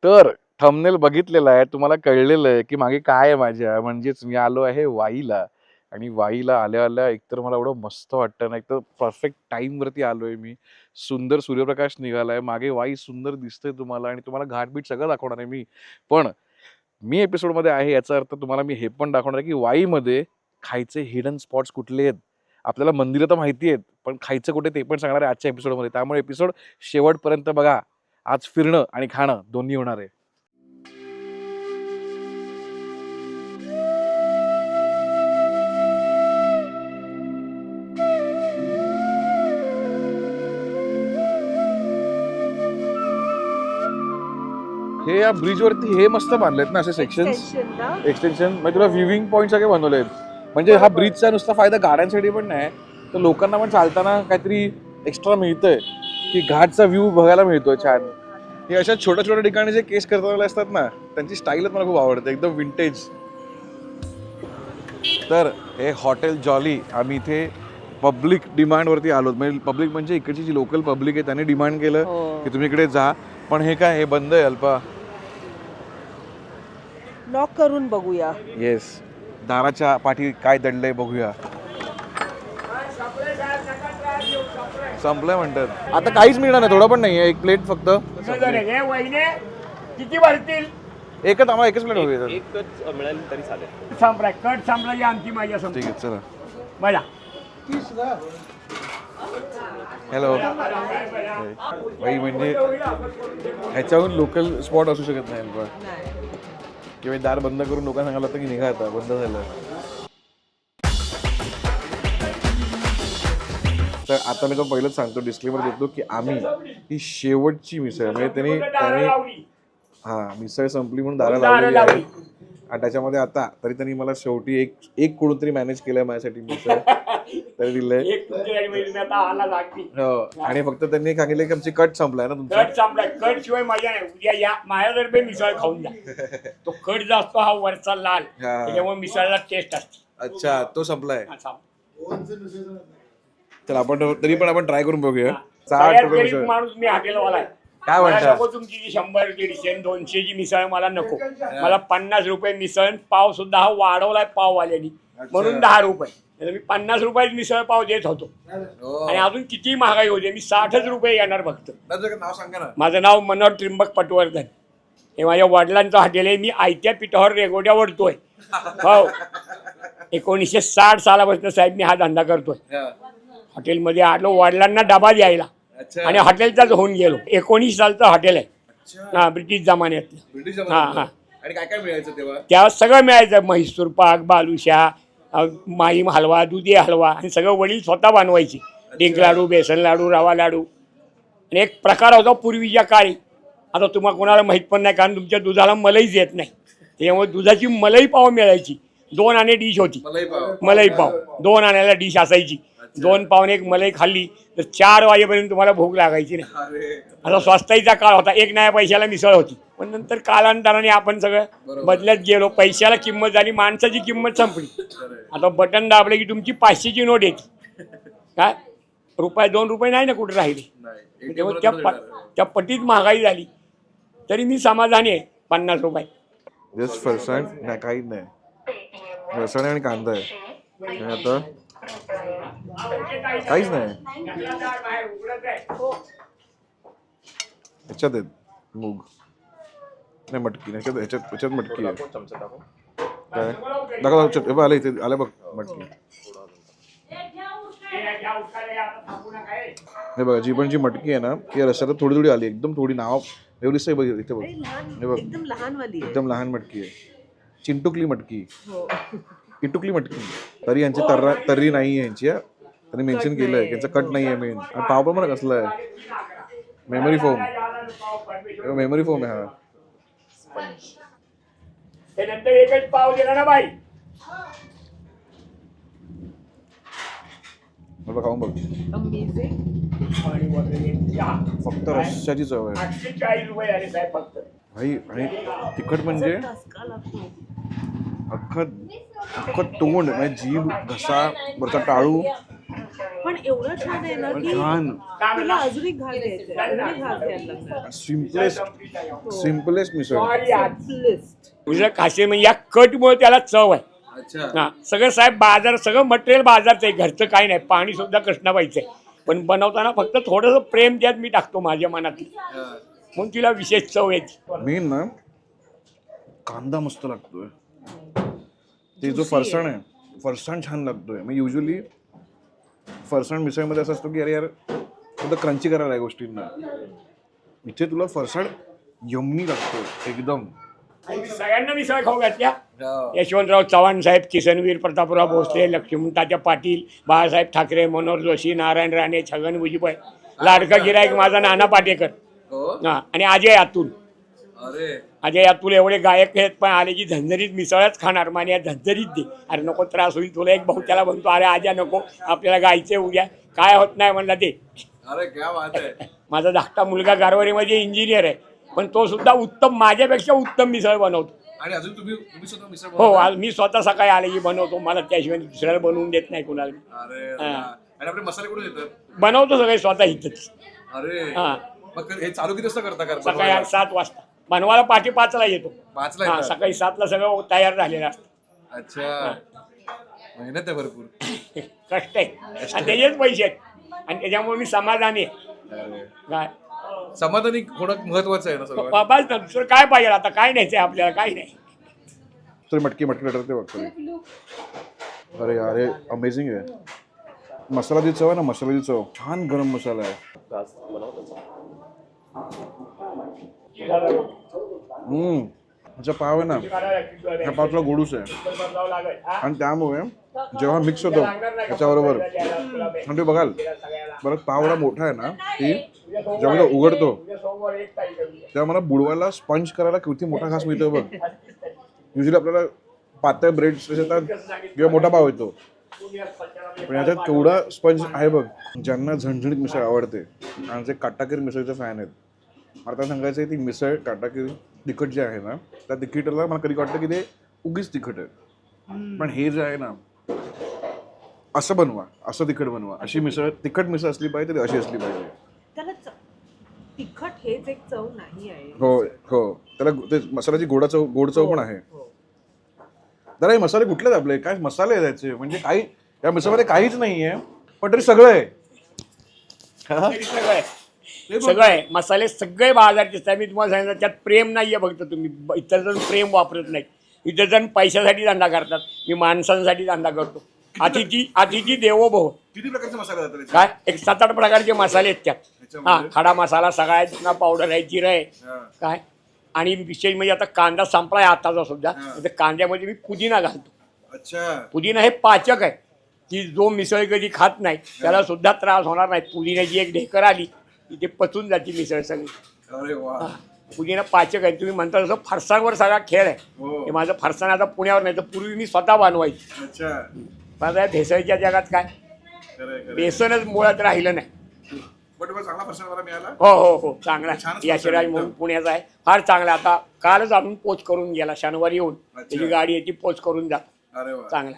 तर थंबनेल बघितलेला आहे, तुम्हाला कळलेलं आहे, की मागे काय आहे माझ्या. म्हणजेच मी आलो आहे वाईला आणि वाईला आल्या-आल्या एकतर मला एवढं मस्त वाटतं ना, एकतर परफेक्ट टाईमवरती आलोय मी. सुंदर सूर्यप्रकाश निघालाय. मागे वाई सुंदर दिसतंय तुम्हाला आणि तुम्हाला घाट-बीट सगळं दाखवणार आहे मी. पण मी एपिसोडमध्ये आहे याचा अर्थ तुम्हाला मी हे पण दाखवणार आहे, की वाईमध्ये खायचे हिडन स्पॉट्स कुठले आहेत. आपल्याला मंदिरं तर माहिती आहेत, पण खायचं कुठे ते पण सांगणार आहे आजच्या एपिसोडमध्ये. त्यामुळे एपिसोड शेवटपर्यंत बघा. आज फिरणं आणि खाणं दोन्ही होणार आहे. हे या ब्रिजवरती हे मस्त बांधलेत ना असे सेक्शन्स एक्सटेन्शन. म्हणजे तुला व्ह्यूइंग पॉईंट सगळे बनवलेत. म्हणजे हा ब्रिजचा नुसता फायदा गाड्यांसाठी पण नाही तर लोकांना पण चालताना काहीतरी एक्स्ट्रा मिळतंय की घाटचा व्ह्यू बघायला मिळतोय छान. हे अशा छोट्या छोट्या ठिकाणी जे केस करताना असतात ना त्यांची स्टाईलच मला खूप आवडते एकदम विंटेज. तर हे हॉटेल जॉली आम्ही इथे पब्लिक डिमांडवरती आलो. म्हणजे पब्लिक म्हणजे इकडची जी लोकल पब्लिक आहे त्यांनी डिमांड केलं की तुम्ही इकडे जा. पण हे काय हे बंद आहे अल्पा. नॉक करून बघूया. येस दाराच्या पाठी काय दडलंय बघूया. संपलंय म्हणतात आता काहीच मिळणार नाही. थोडं पण नाही एक प्लेट फक्त. किती भरतील? एकच आम्हाला एकच प्लेट हवी. एकच मिळाली तरी चालेल. संपला कट संपला आणखी माझ्या संपला. ठीक आहे चला. बघा हॅलो. भाई म्हणजे ह्याच्याहून लोकल स्पॉट असू शकत नाही अल्पा. किंवा दार बंद करून लोकांना सांगायला होतं की निघा आता बंद झालं. तर आता मी तो पहिलंच सांगतो डिस्क्लेमर देतो की आम्ही ही शेवटची मिसळ म्हणजे त्यांनी मिसळ संपली म्हणून दारा लावलेली आहे आणि त्याच्यामध्ये आता तरी त्यांनी मला शेवटी एक कोण तरी मॅनेज केलंय माझ्यासाठी मिसळ तरी दिलंय. हो आणि फक्त त्यांनी सांगितलं की आमची कट संपलाय ना तुमचा. कट संपला. कट शिवाय मजा नाही. उद्या या माझ्यातर्फे मिसळ खाऊन जा. तो कट जो असतो हा वरचा लाल त्याच्यामुळे मिसळला टेस्ट असते. अच्छा तो संपलाय. तर आपण तरी पण आपण ट्राय करून बघूया. माणूस मी हॉटेलवाला आहे. काय मला नको तुमची 100 150 200 मिसळ मला नको. मला 50 रुपये मिसळ. पाव सुद्धा हा वाढवलाय पाववाल्यानी म्हणून 10 रुपये. मी 50 रुपयात मिसळ पाव देत होतो आणि अजून किती महागाई होते. मी 60च रुपये येणार फक्त. नाव सांगा ना. माझं नाव मनोहर त्रिंबक पटवर्धन. हे माझ्या वडिलांचं हॉटेल आहे. मी आयत्या पिठावर रेगोड्या वडतोय. हो 1960 सालापासून साहेब मी हा धंदा करतोय. हॉटेलमध्ये आलो वडिलांना डबा द्यायला आणि हॉटेलचाच होऊन गेलो. 19 सालचं हॉटेल आहे. हा ब्रिटिश जमान्यातलं. हा हा आणि काय काय मिळायचं तेव्हा. त्यावर सगळं मिळायचं. म्हैसूर पाक बालुशा माहीम हलवा दुधी हलवा आणि सगळं वडील स्वतः बनवायचे. डिंक लाडू बेसन लाडू रवा लाडू. आणि एक प्रकार होता पूर्वीच्या काळी. आता तुम्हाला कोणाला माहीत पण नाही कारण तुमच्या दुधाला मलईच येत नाही. त्याच्यामुळे दुधाची मलाई पाव मिळायची. 2 आणे डिश होती. मलाई पाव 2 आण्याला डिश असायची. 2 पावने एक मलाई खाल्ली तर 4 वाजेपर्यंत तुम्हाला भूक लागायची नाही. आता स्वस्ताईचा काळ होता. 1 नया पैशाला मिसळ होती. पण नंतर कालांतराने आपण सगळं बदलत गेलो. पैशाला किंमत झाली माणसाची किंमत संपली. आता बटन दाबले की तुमची 500ची नोट येते. काय रुपये 2 रुपये नाही ना कुठे राहिले. तेव्हा त्या पटीत महागाई झाली तरी मी समाधानी आहे. 50 रुपये जस्ट फरसाण नाही काहीच नाही. फरसाण आणि कांदा आहे आता काहीच नाही. ह्याच्यात आहेत मूग नाही मटकी नाही. ह्याच्यात मटकी आहे. काय दाखव आलं इथे आलं बघ मटकी. हे बघा जी पण जी मटकी आहे ना ती रस्त्यात थोडी थोडी आली एकदम थोडी नाव एवढीच आहे बघ इथे बघ. हे बघ एकदम लहान मटकी आहे. चिंटुकली मटकी इटुकली मटकी. तरी यांची तर्री नाही आहे यांची. त्यांनी मेन्शन केलंय यांचं कट नाही आहे मेन. आणि पाव पण मला कसला आहे मेमरी फोम आहे हा. एकच पाव दिला ना बाई. खाऊन बघ फक्त रश्श्याची चव आहे. 840 रुपये झाले साहेब फक्त. भाई आणि तिखट म्हणजे अख्खं तोंड म्हणजे जीभ घसा वरचा टाळू पण एवढं छान आहे ना पण की छान तुला अजून एक घास घ्यायचा अजून एक घास घ्यायला लागणार. सिम्पलेस्ट मिसळ. Simplest. तुझं खासियत म्हणजे या कटमुळे त्याला चव आहे. अच्छा. हा सगळं साहेब बाजार सगळं मटेरियल बाजारचं आहे, घरचं काही नाही. पाणी सुद्धा कृष्णाबाईचं आहे, पण बनवताना फक्त थोडंसं प्रेम त्यात मी टाकतो माझ्या मनातली, म्हणून तिला विशेष चव येते. मेन ना कांदा मस्त लागतोय. ते जो फरसाण आहे, फरसाण छान लागतोय. मग युजली फरसाण मिसळमध्ये असं असतो की अरे यार थोडं क्रंची करायला आहे गोष्टींना. इथे तुला फरसाण यम्मी लागतोय एकदम. सगळ्यांना मिसळ खाऊ घातल्या. यशवंतराव चव्हाण साहेब, किसनवीर, प्रतापराव भोसले, लक्ष्मणतात्या पाटील, बाळासाहेब ठाकरे, मनोहर जोशी, नारायण राणे, छगन भुजबळ, लाडका गिराईक माझा नाना पाटेकर, हा आणि अजय अतुल. अजय अतुल एवढे गायक आहेत, पण आले की झंझरीत मिसळच खाणार. माने झंझरीत दे. अरे नको त्रास होईल तुला. एक भाऊ त्याला म्हणतो अरे आजा नको, आपल्याला गायचे उद्या. काय होत नाही म्हणला ते. अरे क्या बात आहे. माझा धाकटा मुलगा गारवारीमध्ये इंजिनियर आहे, पण तो सुद्धा उत्तम, माझ्यापेक्षा उत्तम मिसळ बनवतो. आणि अजून तुम्ही स्वतः मिसळ हो, आज मी स्वतः सकाळी आले की बनवतो. मला त्याशिवाय दुसऱ्याला बनवून देत नाही कुणाला. अरे आणि आपले मसाले कुठे देतात? बनवतो सगळे स्वतः इथंच. अरे हा मग हे चालू किती वाजता करता सकाळी 7 वाजता. बनवायला पहाटे 5ला येतो. 5ला हा येतात? सकाळी 7ला सगळं तयार झालेलं असतं. अच्छा. मेहनत आहे भरपूर. कष्ट आहे आणि त्याचेच पैसे आहेत, आणि त्याच्यामुळे मी समाधानी आहे. अरे काय समाधानी होणं महत्वाचं आहे ना सगळं. बाबाच ना, दुसरं काय पाहिजे आता. काय न्यायचंय आपल्याला, काही नाही. मटकी लटरते बघतो. अरे यार हे अमेझिंग आहे. मसाल्याची चव आहे ना, मसाल्याची चव छान. गरम मसाला आहे. घास बनवतो. अच्छा पाव आहे ना, हा पाव थोडा गोडूस आहे, आणि त्यामुळे जेव्हा मिक्स होतो त्याच्याबरोबर आणि ते बघाल बरं पाव एवढा मोठा आहे ना की जेव्हा तो उघडतो तेव्हा मला बुडवायला स्पंज करायला किती मोठा घास मिळतो बघ. युजली आपल्याला पातळ ब्रेड येतात किंवा मोठा पाव येतो, पण याच्यात केवढा स्पंज आहे बघ. ज्यांना झणझणीत मिसळ आवडते आणि जे काटाकीर मिसळचे फॅन आहेत, आता सांगायचं आहे ती मिसळ काटाकीर तिखट जे आहे ना, त्या तिखटाला मला कधी वाटतं की ते उगीच तिखट आहे. पण हे जे आहे ना, असं बनवा, असं तिखट बनवा. अशी मिसळ, तिखट मिसळ असली पाहिजे, ती अशी असली पाहिजे. त्याला तिखट हेच एक चव नाही आहे. हो हो, त्याला ते मसाल्याची गोड चव पण आहे. जरा हे मसाले कुठले आहेत आपले, काय मसाले आहेत त्याचे, म्हणजे काही या मिसळमध्ये काहीच नाही आहे पण तरी सगळं आहे. सगळं आहे. मसाले सगळे बाजारचे असतात. मी तुम्हाला सांगितलं त्यात प्रेम नाहीये. फक्त तुम्ही इतर जण प्रेम वापरत नाही. इतर जण पैशासाठी धंदा करतात, मी माणसांसाठी धंदा करतो. अतिथी देवो भव. किती प्रकारचे मसाले जातात काय एक 7-8 प्रकारचे मसाले आहेत त्यात. हा खडा मसाला सगळा, जुना पावडर आहे, जिरं आहे काय. आणि विशेष म्हणजे आता कांदा संपलाय आताचा सुद्धा, तर कांद्यामध्ये मी पुदिना घालतो. अच्छा. पुदिना हे पाचक आहे, की जो मिसळ कधी खात नाही त्याला सुद्धा त्रास होणार नाही. पुदिन्याची एक ढेकर आली की ते पचून जाते मिसळ सगळी. अरे वा. पुदिना पाचक आहे. तुम्ही म्हणता तसं फरसाणवर सगळा खेळ आहे. हे माझं फरसाण आता पुण्यावर नाही तर पूर्वी मी स्वतः बनवायची. अच्छा. माझ्या भेसळच्या जगात काय बेसनच मुळात राहिलं नाही. चांगला फरसाण मला मिळाला. हो चांगला. यशराज म्हणून पुण्याचा आहे, फार चांगला. आता कालच आपण पोच करून गेला, शनिवारी येऊन त्याची गाडी याची पोच करून जातो. चांगला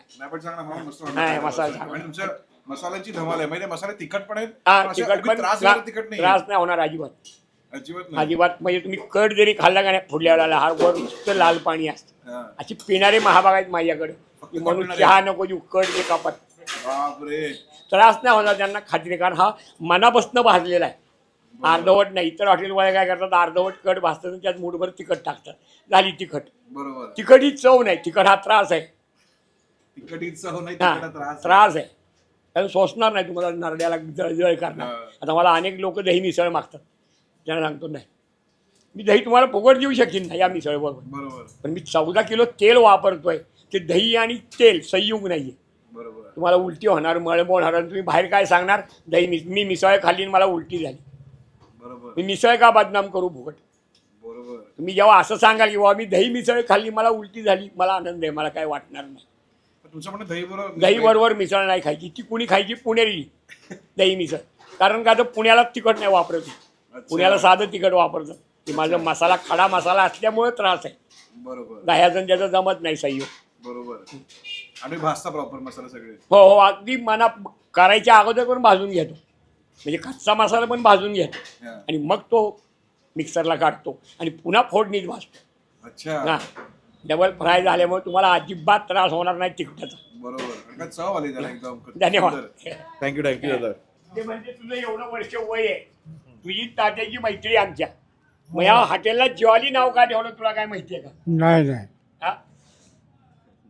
आहे मसाला. मसाल्याची धमाल आहे म्हणजे मसाले तिखट पण आहेत. तिखट पण त्रास नाही होणार अजिबात. म्हणजे तुम्ही कट जरी खाल्ला का नाही फुडल्या वेळेला हा वर नुसतं लाल पाणी असतं. अशी पिणारे महाभाग आहेत माझ्याकडे, म्हणून चहा नको देऊ, कट जे कापत. त्रास नाही होणार त्यांना, खात्री. कारण हा मनापासून भाजलेला आहे, अर्धवट नाही. इतर हॉटेलवाले काय करतात, अर्धवट कट भाजतात आणि त्यात मूठभर तिखट टाकतात, झाली तिखट. बरोबर. तिखट ही चव नाही, तिखट हा त्रास आहे. त्रास आहे, कारण सोसणार नाही तुम्हाला, नरड्याला जळजळ करणार. आता मला अनेक लोक दही मिसळ मागतात, त्यांना सांगतो नाही, मी दही तुम्हाला फुकट देऊ शकेन ना या मिसळ बरोबर, पण मी 14 किलो तेल वापरतोय. ते दही आणि तेल संयुग नाहीये. तुम्हाला उलटी होणार, मळमळ होणार. तुम्ही बाहेर काय सांगणार, दही मी मिसळ खाल्ली आणि मला उलटी झाली. मी मिसळ का बदनाम करू फुकट. तुम्ही जेव्हा असं सांगाल की बाबा मी दही मिसळ खाल्ली मला उलटी झाली, मला आनंद आहे, मला काय वाटणार नाही. दही बरोबर मिसळ नाही खायची. ती कुणी खायची, पुणेरी दही मिसळ. कारण का तर पुण्याला तिखट नाही वापरत, पुण्याला साधं तिखट वापरतात. की माझा मसाला खडा मसाला असल्यामुळे त्रास आहे. दह्याजण त्याचं जमत नाही संयोग. बरोबर. आणि भाजता प्रॉपर मसाला सगळे. हो अगदी करायच्या अगोदर पण भाजून घेतो, म्हणजे कच्चा मसाला पण भाजून घेतो आणि मग तो मिक्सरला काढतो आणि पुन्हा फोडणीत भाजतो. अच्छा, हां, डबल फ्राय झाल्यामुळे तुम्हाला अजिबात त्रास होणार नाही तिखटाचा. बरोबर. चव आली त्याला एकदम. धन्यवाद. थँक्यू दादा. ते म्हणजे तुझं एवढं वर्ष वय आहे, तुझी तात्याची मैत्री आमच्या, मग या हॉटेलला ज्वाली नाव का ठेवलं तुला काय माहिती आहे का? नाही हा?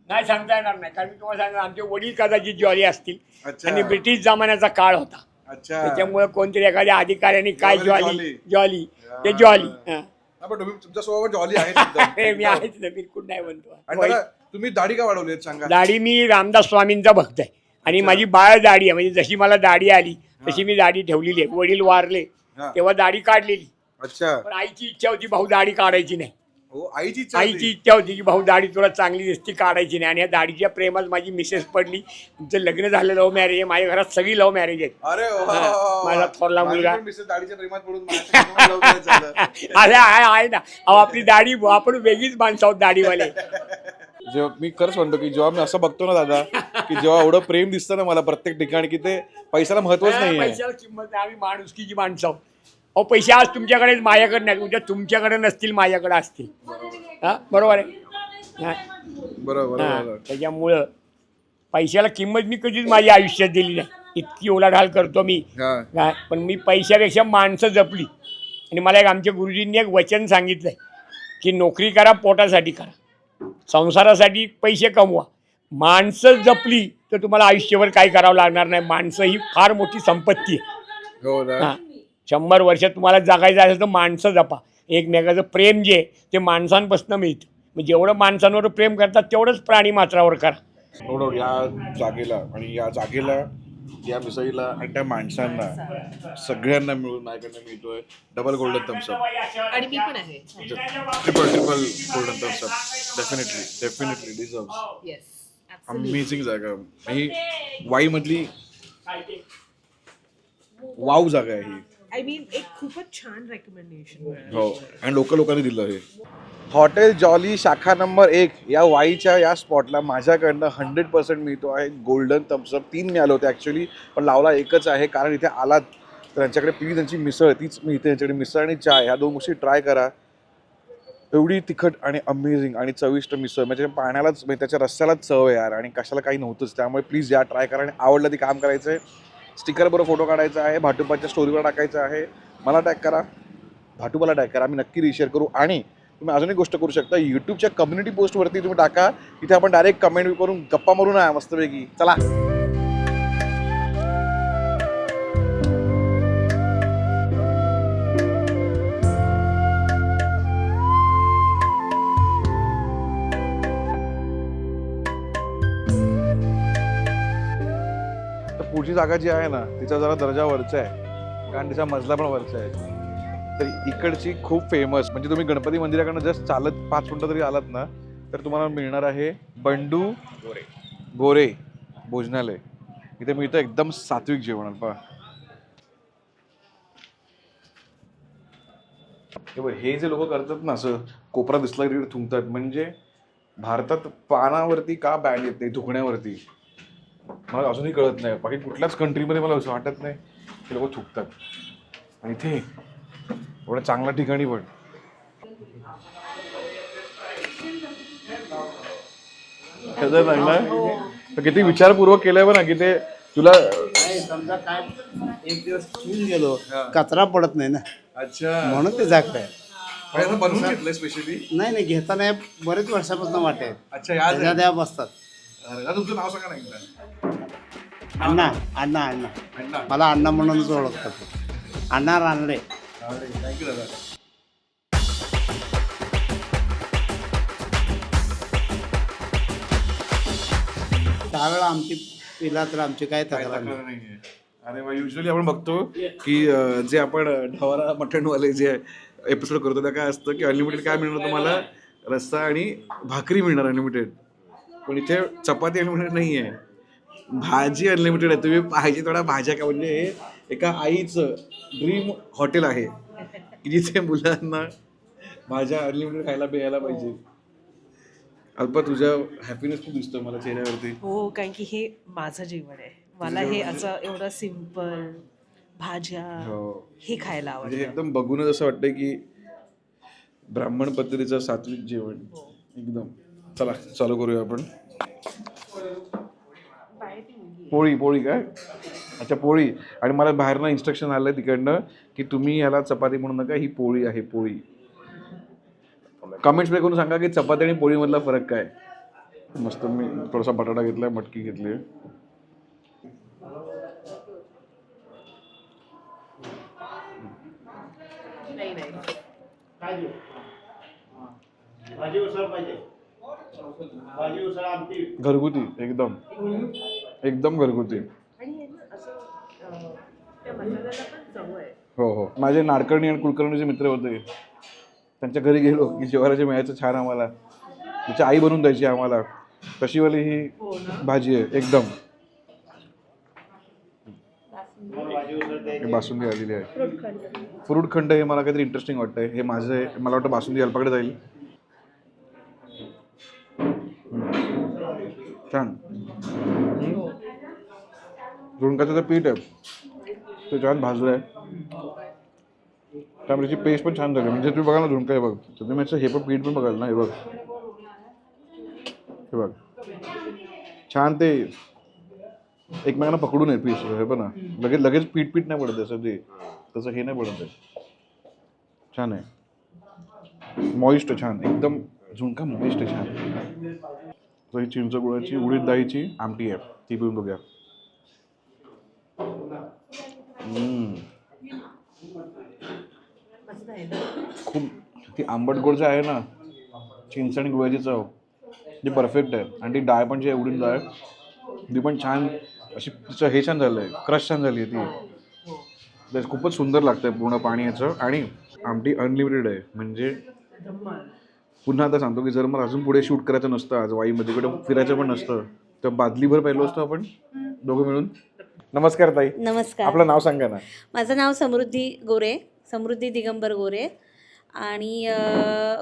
नाही सांगता येणार नाही, कारण मी तुम्हाला सांगणार आमचे वडील कदाचित ज्वाली असतील अच्छा. आणि ब्रिटिश जमान्याचा काळ होता, अच्छा. त्याच्यामुळे कोणतरी एखाद्या अधिकाऱ्याने काय ज्वाली. ज्वाली ते ज्वाली. हा. पण तुम्ही तुमच्या स्वभाव जॉली आहे. मी आहेच ना, बिलकुल नाही आणि म्हणतो. दादा, तुम्ही दाढी का वाढवली सांगा. दाढी मी रामदास स्वामींचा भक्त आहे आणि माझी बाळ दाढी आहे, म्हणजे जशी मला दाढी आली तशी मी दाढी ठेवलेली आहे. वडील वारले हा. तेव्हा दाढी काढलेली, अच्छा. पण आईची इच्छा होती भाऊ दाढी काढायची नाही. हो, आईची इच्छा होती. आईची इच्छा होती की भाऊ दाढी तुला चांगली दिसती, काढायची नाही. आणि या दाढीच्या प्रेमात माझी मिसेस पडली. तुमचं लग्न झालं लव्ह मॅरेज आहे, माझ्या घरात सगळी लव्ह मॅरेज आहेत. अरे वा, हा, वा, वा. माझा थोरला माझी मुलगा. पण मिसेस दाढीच्या प्रेमात पडून माझ्याशी लग्न लवकर झालं. अरे आहे ना, अहो आपली दाढी, आपण वेगळीच माणसं आहोत दाढीवाले. जेव्हा मी खरंच म्हणतो की जेव्हा मी असं बघतो ना दादा, की जेव्हा एवढं प्रेम दिसतं ना मला प्रत्येक ठिकाणी, की ते पैशाला महत्वच नाहीये. पैशाला किंमत नाही, आम्ही माणुसकीची माणसं आहोत. अहो पैसे आज तुमच्याकडे माझ्याकडे नाही, उद्या तुमच्याकडे नसतील माझ्याकडे असतील. हा बरोबर आहे. हा. बरोबर हा, बरोबर. त्याच्यामुळं पैशाला किंमत मी कधीच माझ्या आयुष्यात दिली नाही. इतकी ओलाढाल करतो मी, हा. काय पण मी पैशापेक्षा माणसं जपली. आणि मला एक आमच्या गुरुजींनी एक वचन सांगितलंय की नोकरी करा, पोटासाठी करा, संसारासाठी पैसे कमवा, माणसं जपली तर तुम्हाला आयुष्यभर काही करावं लागणार नाही. माणसं ही फार मोठी संपत्ती आहे. हो ना. हां, 100 वर्ष तुम्हाला जगायचं असेल तर माणसं जपा. एकमेकाचं प्रेम जे आहे ते माणसांपासून मिळतं. मग जेवढं माणसांवर प्रेम करतात तेवढंच प्राणी मात्रावर करा. एवढं या जागेला आणि या जागेला, या मिसळीला आणि त्या माणसांना सगळ्यांना मिळून माझ्याकडनं मिळतोय डबल गोल्डन थम्सअप. आणि मी पण आहे. Triple golden Thums Up. Definitely deserves. Yes, amazing जागा. ही वाईमधली वाव जागा आहे ही. आय मीन एक खूपच छान रेकमेंडेशन. हो, आणि लोकांनी दिलं हे. हॉटेल जॉली शाखा नंबर 1 या वाईच्या या स्पॉटला माझ्याकडनं 100% मिळतो आहे गोल्डन थम्सअप. 3 मिळाले होते ॲक्च्युली, पण लावला एकच आहे, कारण इथे आलात तर त्यांच्याकडे प्लीज त्यांची मिसळ तीच मिळते. त्यांच्याकडे मिसळ आणि चाय ह्या 2 गोष्टी ट्राय करा. एवढी तिखट आणि अमेझिंग आणि चविष्ट मिसळ, म्हणजे पाण्यालाच, म्हणजे त्याच्या रस्त्यालाच चव आहे यार, आणि कशाला काही नव्हतंच. त्यामुळे प्लीज या, ट्राय करा. आणि आवडलं ती काम करायचं आहे, स्टिकरबरोबर फोटो काढायचा आहे, भाटुपाच्या स्टोरीवर टाकायचं आहे. मला टॅग करा, भाटुपाला टॅग करा, आम्ही नक्की रिशेअर करू. आणि तुम्ही अजून एक गोष्ट करू शकता, यूट्यूबच्या कम्युनिटी पोस्टवरती तुम्ही टाका, तिथे आपण डायरेक्ट कमेंट करून गप्पा मारू ना मस्तपैकी. चला. पुढची जागा जी आहे ना तिचा जरा दर्जा वरचा आहे, कारण तिचा मजला पण वरचा आहे. तर इकडची खूप फेमस, म्हणजे तुम्ही गणपती मंदिराकडनं जस्ट चालत 5 मिनिटं तरी आलात ना तर तुम्हाला मिळणार आहे बंडू गोरे भोजनालय. इथे मिळतं एकदम सात्विक जेवण. पहा हे जे लोक करतात ना, असं कोपरा दिसला की थुंकतात, म्हणजे भारतात पानावरती का बॅन येत नाही थुकण्यावरती मला अजूनही कळत नाही. बाकी कुठल्याच कंट्रीमध्ये मला असं वाटत नाही की लोक थुकतात, आणि इथे एवढ्या चांगल्या ठिकाणी पण. तर किती विचारपूर्वक केलंय बरं ना, की ते तुला समजा काय एक दिवस ठेवून गेलो, कचरा पडत नाही ना. अच्छा, म्हणून ते जागत आहे. बनवून घेतलंय स्पेशली. नाही घेताना बरेच वर्षापासून वाटेल. अच्छा, याद त्याच्या त्या बसतात. तुमचं नाव सांगा ना एकदा. अण्णा अण्णा अण्णा अण्णा. मला अण्णा म्हणूनच ओळखतात. अण्णा रानडे. थँक्यू दादा. त्यावेळेला आमची पिला तर आमची काय तक्रार नाही. अरे वा, युजली आपण बघतो की जे आपण ढवारा मटणवाले जे एपिसोड करतो त्या काय असतं की अनलिमिटेड काय मिळणार तुम्हाला, रस्सा आणि भाकरी मिळणार अनलिमिटेड. पण इथे चपाती अनलिमिटेड नाही आहे, भाजी अनलिमिटेड आहे. तुम्ही पाहिजे थोड्या भाज्या का, म्हणजे हे एका आईचं ड्रीम हॉटेल आहे की जिथे मुलांना भाज्या अनलिमिटेड खायला मिळायला पाहिजे. अल्पा, तुझ्या हॅपीनेस खूप दिसतो मला चेहऱ्यावरती. हो, कारण की हे माझं जेवण आहे, मला हे असं एवढं सिम्पल भाज्या हो. हे खायला म्हणजे आवडतं. एकदम बघूनच असं वाटतंय की ब्राह्मण पद्धतीचं सात्विक जेवण एकदम. चला चालू करूया आपण. पोळी काय? अच्छा पोळी. आणि मला बाहेरनं इन्स्ट्रक्शन आलंय तिकडनं की तुम्ही ह्याला चपाती म्हणू नका, ही पोळी आहे पोळी. कमेंट्स मध्ये करून सांगा की चपाती आणि पोळीमधला फरक काय. मस्त मी थोडासा बटाटा घेतलाय, मटकी घेतली. काय देऊ? भाजी उसळ पाहिजे. भाजी उसळ आमटी. घरगुती एकदम एकदम घरगुती. आणि असं त्या मसाल्याला पण चव आहे. हो हो. माझे नाडकर्णी आणि कुलकर्णीचे मित्र होते, त्यांच्या घरी गेलो की जेवायला मिळायचं छान आम्हाला. तिची आई बनवून द्यायची आम्हाला. तशीवाली ही भाजी आहे एकदम. बासुंदी आलेली आहे. फ्रूट खंड हे मला काहीतरी इंटरेस्टिंग वाटतंय. हे माझं आहे. मला वाटतं बासुंदी अल्पाकडे जाईल. छान. झुणकाचं जे पीठ आहे ते छान भाजलं आहे. त्यामुळे त्याची पेस्ट पण छान झाली. म्हणजे तुम्ही बघा ना झुणका आहे बघ, तर तुम्ही याचं हे पण पीठ पण बघाल ना. हे बघ, हे बघ छान ते एकमेकांना पकडून आहे पीस. हे पण ना लगेच लगेच पीठ नाही पडत असं ते, तसं हे नाही पडत आहे. छान आहे, मॉइस्ट छान एकदम. झुणका मॉइस्ट आहे छान. तर ही चिंच गुळाची उडीद डाळीची आमटी आहे, ती पिऊन बघूया. खूप ती आंबट गोड जे आहे ना, चिंच आणि गुळाची चव ती परफेक्ट आहे. आणि ती डाळ पण जी आहे उडीद डाळ ती पण छान अशी, तिचं हे छान झालं आहे, क्रश छान झाली आहे ती. खूपच सुंदर लागतंय पूर्ण पाणी याचं. आणि आमटी अनलिमिटेड आहे. म्हणजे पुन्हा आता सांगतो की जर मला अजून पुढे शूट करायचं नसतं, आज वाईमध्ये कुठे फिरायचं पण नसतं, तर बादलीभर पाहिलं असतं आपण दोघं मिळून. नमस्कार ताई. नमस्कार. आपलं नाव सांगा ना. माझं नाव समृद्धी गोरे, समृद्धी दिगंबर गोरे. आणि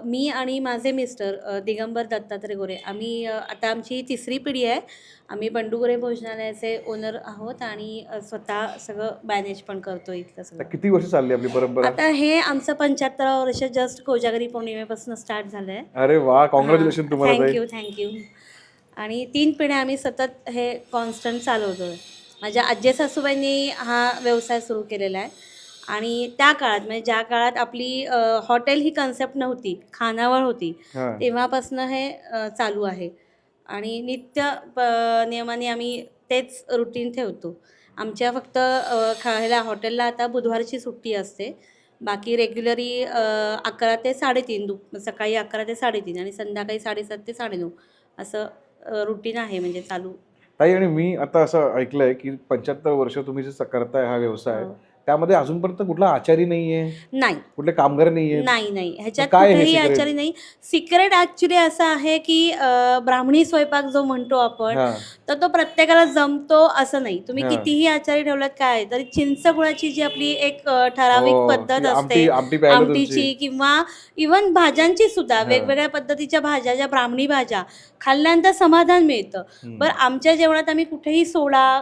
मी आणि माझे मिस्टर दिगंबर दत्तात्रय गोरे, आम्ही आता आमची तिसरी पिढी आहे. आम्ही बंडू गोरे भोजनालयाचे ओनर आहोत आणि स्वतः सगळं मॅनेज पण करतो इथलं सगळं. किती वर्ष चालली आपली परंपरा? आता हे आमचं 75 वर्ष जस्ट कोजागरी पौर्णिमेपासून स्टार्ट झालं आहे. अरे वा, कॉंग्रॅच्युलेशन तुम्हाला ताई. थँक्यू. आणि 3 पिढ्या आम्ही सतत हे कॉन्स्टंट चालवतो आहे. माझ्या आजी सासूबाईंनी हा व्यवसाय सुरू केलेला आहे. आणि त्या काळात म्हणजे ज्या काळात आपली हॉटेल ही कन्सेप्ट नव्हती, खानावळ होती, तेव्हापासून हे चालू आहे. आणि नित्य नियमाने आम्ही तेच रुटीन ठेवतो. आमच्या फक्त ह्याला हॉटेलला आता बुधवारची सुट्टी असते. बाकी रेग्युलरी 11 ते 3:30, सकाळी 11 ते 3:30 आणि संध्याकाळी 7:30 ते 9:30 असं रुटीन आहे म्हणजे चालू. ताई, आणि मी आता असं ऐकलंय की 75 वर्ष तुम्ही जे करताय हा व्यवसाय, त्यामध्ये अजूनपर्यंत कुठला आचारी नाहीये, नाही, कुठले कामगार नाहीये? नाही, ह्याच्यात काय आहे कुठेही secret? आचारी नाही. सिक्रेट ऍक्च्युली असं आहे की ब्राह्मणी स्वयंपाक जो म्हणतो आपण, तर तो प्रत्येकाला जमतो असं नाही. तुम्ही कितीही आचारी ठेवलात काय तरी चिंचगुळाची जी आपली एक ठराविक पद्धत असते आमटीची किंवा इव्हन भाज्यांची सुद्धा वेगवेगळ्या पद्धतीच्या भाज्या, ज्या ब्राह्मणी भाज्या खाल्ल्यानंतर समाधान मिळतं. बरं, आमच्या जेवणात आम्ही कुठेही सोडा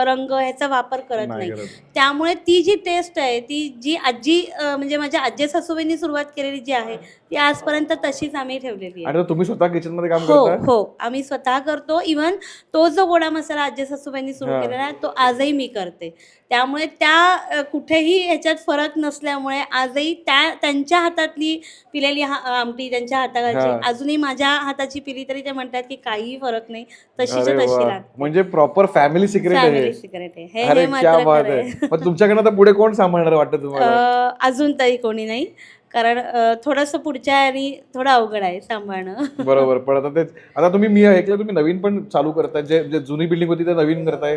रंग ह्याचा वापर करत नाही. त्यामुळे ती जी टेस्ट आहे, ती जी आजी म्हणजे माझ्या आजी सासूबाईंनी सुरुवात केलेली जी आहे ती आजपर्यंत तशीच आम्ही ठेवलेली आहे. आणि तुम्ही स्वतः किचन मध्ये काम हो करता? हो, आम्ही स्वतः करतो. इव्हन तो जो गोडा मसाला आजी सासूबाईंनी सुरू केलेला आहे तो आजही मी करते. त्यामुळे त्या कुठेही ह्याच्यात फरक नसल्यामुळे आजही त्यांच्या हातातली पिलेली आमटी, त्यांच्या हाताची अजूनही माझ्या हाताची पिली तरी ते म्हणतात की काहीही फरक नाही, तशीच्या तशी लागते. म्हणजे प्रॉपर फॅमिली सिक्रेट आहे. फॅमिली सिक्रेट आहे हे. अरे हे क्या मात्र बात खरं आहे. आहे. मग तुमच्याकडनं आता पुढे कोण सांभाळणार वाटतं तुम्हाला? अजून तरी कोणी नाही, कारण थोडंसं पुढच्या आणि थोडं अवघड आहे सांभाळणं. बरोबर. पण आता तेच, आता तुम्ही, मी ऐकलं तुम्ही नवीन पण चालू करताय, जे जुनी बिल्डिंग होती ते नवीन करताय?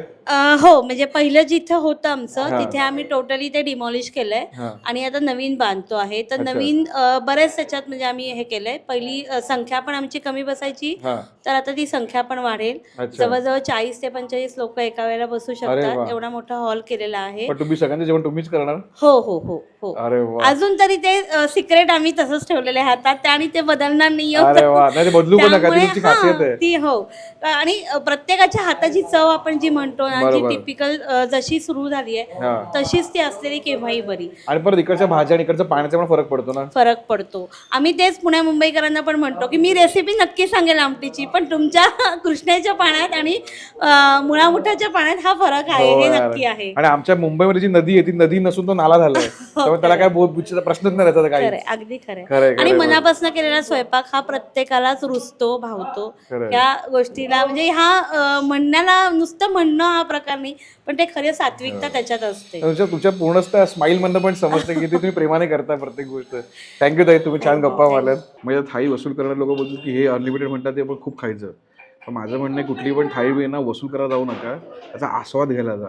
हो, म्हणजे पहिलं जिथं होतं आमचं तिथे आम्ही टोटली ते डिमॉलिश केलंय आणि आता नवीन बांधतो आहे. तर नवीन बरेच त्याच्यात म्हणजे आम्ही हे केलंय. पहिली संख्या पण आमची कमी बसायची, तर आता ती संख्या पण वाढेल. जवळजवळ 40 ते 45 लोक एका वेळेला बसू शकतात, एवढा मोठा हॉल केलेला आहे. पण तुम्ही सगळ्यांचं जेवण तुम्हीच करणार? हो हो हो हो. अरे वा. अजून तरी ते सिक्रेट आम्ही तसंच ठेवलेले आहे हातात आणि ते बदलणार नाही अरे वा, नाही ते बदलू पण नका, ती त्यामुळे तुमची खासियत आहे. ती हो. आणि प्रत्येकाच्या हाताची चव आपण जी म्हणतो ना, जी बरोबर. टिपिकल जशी सुरू झाली आहे हा. तशीच ती असलेली केव्हाही बरी. आणि परत इकडच्या भाज्या आणि इकडच्या पाण्याचा पण फरक पडतो ना. फरक पडतो. आम्ही तेच पुण्या मुंबईकरांना पण म्हणतो की मी रेसिपी नक्की सांगेल आमटीची, पण तुमच्या कृष्णेच्या पाण्यात आणि मुळामुठाच्या पाण्यात हा फरक आहे, हो हे यार. नक्की आहे. आणि आमच्या मुंबईमध्ये जी नदी आहे ती नदी नसून तो नाला झालाय, त्यामुळे त्याला काय बुद्धीचा प्रश्नच नाही त्याचा काही. खरंय, अगदी खरंय. खरंय, आणि खरंय. मनापासून केलेला स्वयंपाक हा प्रत्येकालाच रुचतो, भावतो. खरंय. या गोष्टीला म्हणजे हा म्हणण्याला नुसतं म्हणणं हा प्रकार नाही, पण ते खरी सात्विकता त्याच्यात असते. तुमच्या पूर्णच त्या स्माईल मधनं पण समजते की ते तुम्ही प्रेमाने करता प्रत्येक गोष्ट. थँक्यू ताई, तुम्ही छान गप्पा मारल्यात. म्हणजे थाई वसूल करणारे लोक बोलतात की हे अनलिमिटेड म्हणतात, ते पण खूप खायचं. पण माझं म्हणणं आहे कुठली पण थाई बी ना वसूल करायला जाऊ नका, त्याचा आस्वाद घ्यायला जा.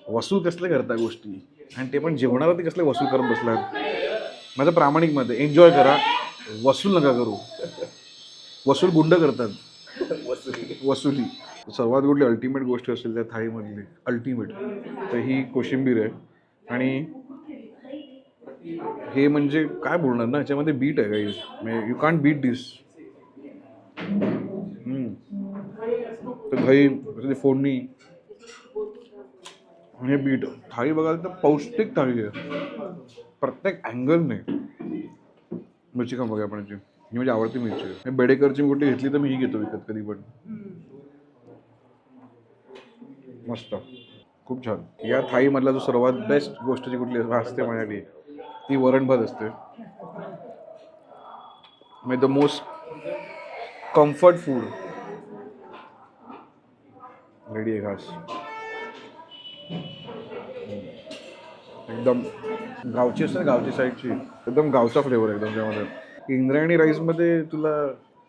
वसूल कसले करता गोष्टी, आणि ते पण जेवणावरती कसले वसूल करत बसलात. माझं प्रामाणिक मत आहे, एन्जॉय करा, वसूल नका करू. वसूल गुंड करतात, वसुली. सर्वात कुठली अल्टिमेट गोष्ट असेल त्या थाळीमधली अल्टिमेट तर ही कोशिंबीर आहे. आणि हे म्हणजे काय बोलणार ना, ह्याच्यामध्ये बीट आहे काही, यू कांट बीट दिस. तर दही, फोडणी आणि हे बीट, थाळी बघायला तर पौष्टिक थाळी आहे प्रत्येक अँगलने. मिरची खाऊन बघा आपण याची, ही माझी आवडती मिरची आहे. बेडेकरची मी कुठली घेतली तर मी ही घेतो विकत कधी पण. मस्त, खूप छान. या थाळीमधला जो सर्वात बेस्ट गोष्ट जी कुठली असते माझ्यासाठी, ती वरण भात असते. म्हणजे the most comfort food ready आहे घास. एकदम गावची असते ना, गावची साईडची, एकदम गावचा फ्लेवर एकदम त्यामध्ये. इंद्रायणी राईसमध्ये तुला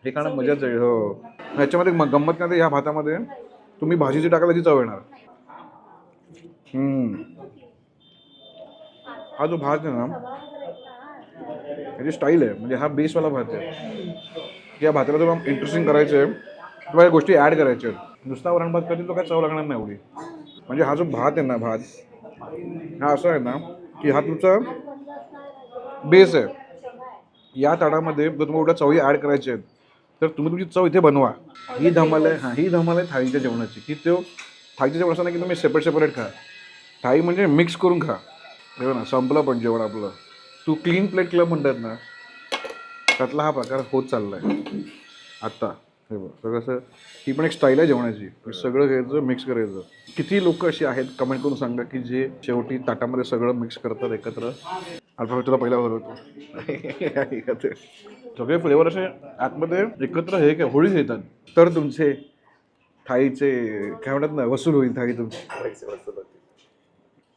हे खाणं मजाच आहे. हो, ह्याच्यामध्ये गंमत काय, ह्या भातामध्ये तुम्ही भाजीची टाकायला ती चव येणार. हा जो भात आहे ना, ह्याची स्टाईल आहे, म्हणजे हा बेसवाला भात आहे. या भाताला तुला इंटरेस्टिंग करायचं आहे, तुला या गोष्टी ॲड करायच्या आहेत. नुसता वरण भात कधी तो काय चव लागणार नाही एवढी. म्हणजे हा जो भात आहे ना, भात हा असा आहे ना की हा तुमचा बेस आहे. या ताटामध्ये जर तुम्हाला एवढ्या चवी ॲड करायच्या आहेत तर तुम्ही तुमची चव इथे बनवा. ही धमाल आहे. हां, ही धमाल आहे थाळीच्या जेवणाची, की तो थाळीच्या जेवण असं नाही की तुम्ही सेपरेट खा. थाळी म्हणजे मिक्स करून खा. हे ना, संपलं पण जेवण आपलं. तू क्लीन प्लेट क्लब म्हणतात ना, त्यातला हा प्रकार होत चालला आहे आत्ता. हे बघ, तर कसं ही पण एक स्टाईल आहे जेवणाची, सगळं घ्यायचं, मिक्स करायचं. किती लोक अशी आहेत कमेंट करून सांगा की जे शेवटी ताटामध्ये सगळं मिक्स करतात एकत्र. अल्फा तुला पहिला होतो सगळे फ्लेवर असे आतमध्ये एकत्र हे काय होळी घेतात, तर तुमचे थाळीचे काय म्हणतात ना, वसूल होईल थाळी तुमची.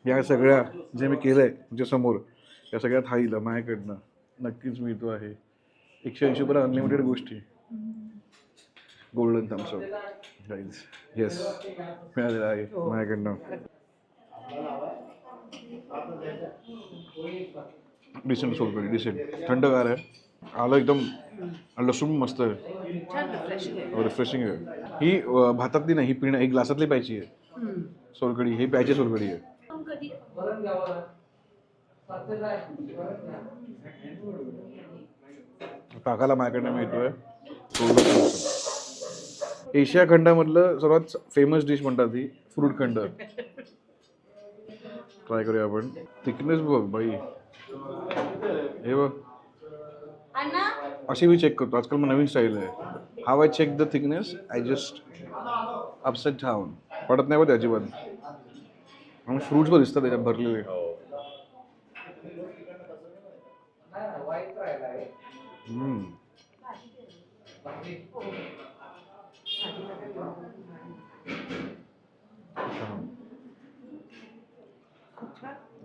या सगळ्या जे मी केलं आहे तुमच्यासमोर, या सगळ्या थाळीला माझ्याकडनं नक्कीच मिळतो आहे 180 पर्यंत अनलिमिटेड गोष्टी. गोल्डन थम्सअप गाईज, येस, मिळालेलं आहे माझ्याकडनं. डिसेंट सोलकढी, डिसेंट थंडगार आहे. आलं एकदम, लसूण मस्त आहे, रिफ्रेशिंग आहे. ही भातातली नाही, ही पिणं, ही ग्लासातली प्यायची आहे सोलकढी. ही प्यायची सोलकढी आहे. काकाला माझ्याकडनं मिळतोय एशिया खंडामधलं सर्वात फेमस डिश म्हणतात ती फ्रूट खंड. ट्राय करूया आपण. थिकनेस बघ बाई, हे बघ अशी मी चेक करतो. आजकाल मग नवीन स्टाईल आहे. How I check the thickness, I just upside down. पडत नाही बघ त्याची पण. आणि फ्रूट्स पण दिसतात त्याच्यात भरलेले.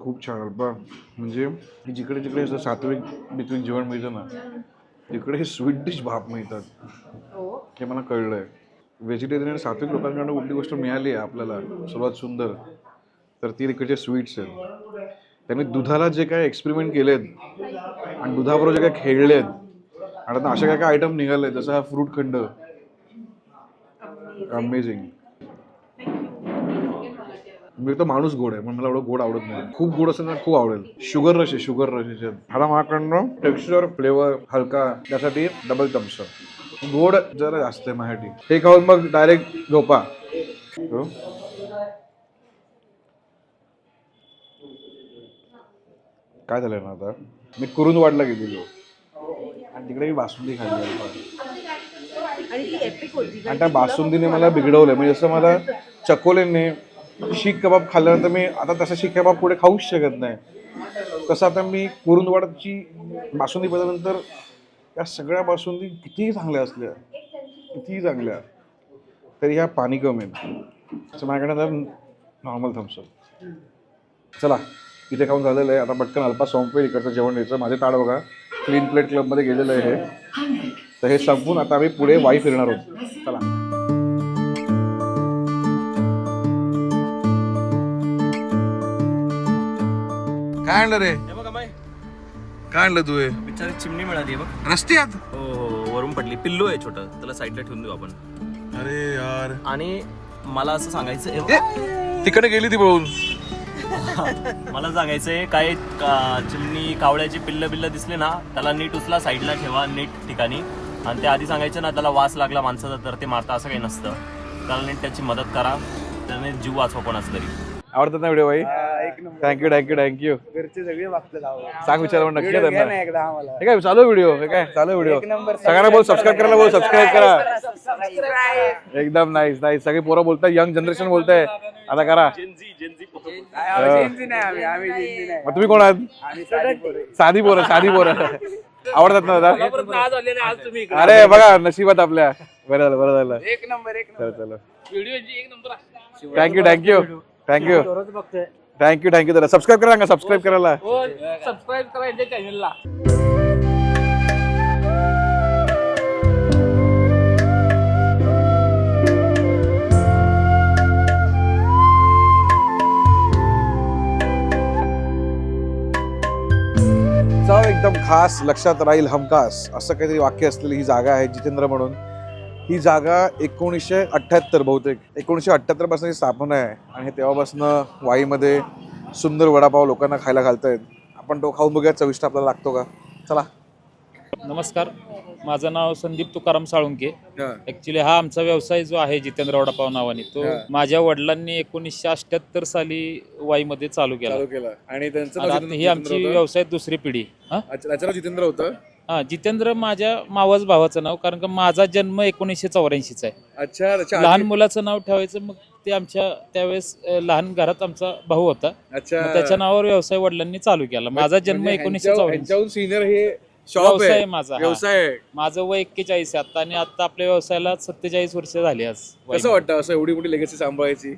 खूप छान अल्पा. म्हणजे जिकडे जिकडे असं सात्विक बित्विक जेवण मिळतं ना, तिकडे हे स्वीट डिश भाप मिळतात. हे मला कळलंय. व्हेजिटेरियन आणि सात्विक लोकांकडून कुठली गोष्ट मिळाली आहे आपल्याला सर्वात सुंदर, तर ती तिकडचे स्वीट्स आहेत. त्यांनी दुधाला जे काय एक्सपेरिमेंट केलेत आणि दुधाबरोबर जे काय खेळलेत, आणि आता अशा काय काय आयटम निघाले, जसं हा फ्रूट खंड. अमेझिंग. मी तर माणूस गोड आहे पण मला एवढं गोड आवडत नाही. खूप गोड असेल ना खूप आवडेल. शुगर रश आहे, शुगर रश आहे. आता माझ्याकडनं टेक्स्चर फ्लेवर हलका त्यासाठी डबल थम्सअप. गोड जरा जास्त आहे माझ्यासाठी. हे खाऊन मग डायरेक्ट झोपा. काय झालं ना आता मी कुरुंदवाडला गेलेलो आणि तिकडे मी बासुंदी खाल्ली आणि ती एपिक होती. आणि त्या बासुंदीने मला बिघडवलंय. म्हणजे जसं मला चकोलेने शीख कबाब खाल्ल्यानंतर मी आता तसं शीख कबाब पुढे खाऊच शकत नाही. तसं आता मी कुरुंदवाडाची बासुंदी पाहिल्यानंतर या सगळ्या बासुंदी कितीही चांगल्या असल्या कितीही चांगल्या तरी ह्या पाणी कमी असं माझ्याकडे तर नॉर्मल थम्सअप. चला इथे खाऊन झालेलं आहे. आता पटकन अल्पा संपेल इकडचं जेवण द्यायचं. माझे ताड बघा क्लीन प्लेट क्लबमध्ये गेलेलं आहे हे. तर हे संपून आता आम्ही पुढे वाई फिरणार आहोत. चला काय आणलं रे? हे बघा बाई, काय आणलं तू? हे बिचारी चिमणी मिळाली बघ. रस्त्यात? हो हो, वरून पडली. पिल्लू आहे छोटं, त्याला साईडला ठेवून देऊ आपण. अरे यार. आणि मला असं सांगायचं तिकडे गेली ती पळून. मला सांगायचंय काय चिमणी कावळ्याची पिल्ल बिल्ल दिसले ना त्याला नीट उचला, साईडला ठेवा नीट ठिकाणी. आणि ते आधी सांगायचं ना त्याला वास लागला माणसाचा तर ते मारता असं काही नसतं. त्याला नीट त्याची मदत करा, त्याने जीव वाचवा कोणाच तरी. आवडतात ना व्हिडिओ भाई? Thank you thank you thank you. घरचे सगळे बघतात. सांग विचार पण नक्की त्यांना. आम्हाला हे काय चालू व्हिडिओ? हे काय चालू व्हिडिओ? सगळ्यांना बोल सबस्क्राईब करायला बोल. सबस्क्राईब करा. एकदम नाईस नाईस. सगळी पोरं बोलताय, यंग जनरेशन बोलताय आता करा. मग तुम्ही कोण आहात? साधी पोरं साधी पोरं आवडतात ना दादा? अरे बघा नशिबात आपल्या. बरं झालं बरं झालं. एक नंबर चला thank you thank you thank you thank you thank you. दादा सबस्क्राईब करा ना, सबस्क्राईब करायला. सबस्क्राईब करा यांच्या चॅनलला. चव एकदम खास, लक्षात राहील हमखास असं काहीतरी वाक्य असलेली ही जागा आहे जितेंद्र म्हणून. ही जागा 1978 बहुतेक 1978 पासून स्थापना आहे आणि तेव्हापासून वाईमध्ये सुंदर वडापाव लोकांना खायला घालतायत. आपण तो खाऊन बघूया चविष्ट आपल्याला लागतो का. चला. नमस्कार, माझं नाव संदीप तुकाराम साळुंके. ऍक्च्युली हा आमचा व्यवसाय जो आहे जितेंद्र वडापाव नावाने तो माझ्या वडिलांनी 1978 साली वाईमध्ये चालू केला. आणि आता ही आमची व्यवसाय दुसरी पिढी. त्याचं जितेंद्र होतं. हा, जितेंद्र माझ्या मावस भावाचं नाव, कारण का माझा जन्म 1984 आहे. अच्छा. लहान मुलाचं नाव ठेवायचं मग ते आमच्या त्यावेळेस लहान घरात आमचा भाऊ होता, मग त्याच्या नावावर व्यवसाय वडिलांनी चालू केला. माझा जन्म 1984. सिनियर हे व्यवसाय आहे माझा. हा. व्यवसाय. माझं वय 41 आहे आता आणि आता आपल्या व्यवसायाला 47 वर्ष झाली आज. कसं वाटतं असं एवढी मोठी लेगसी सांभाळायची?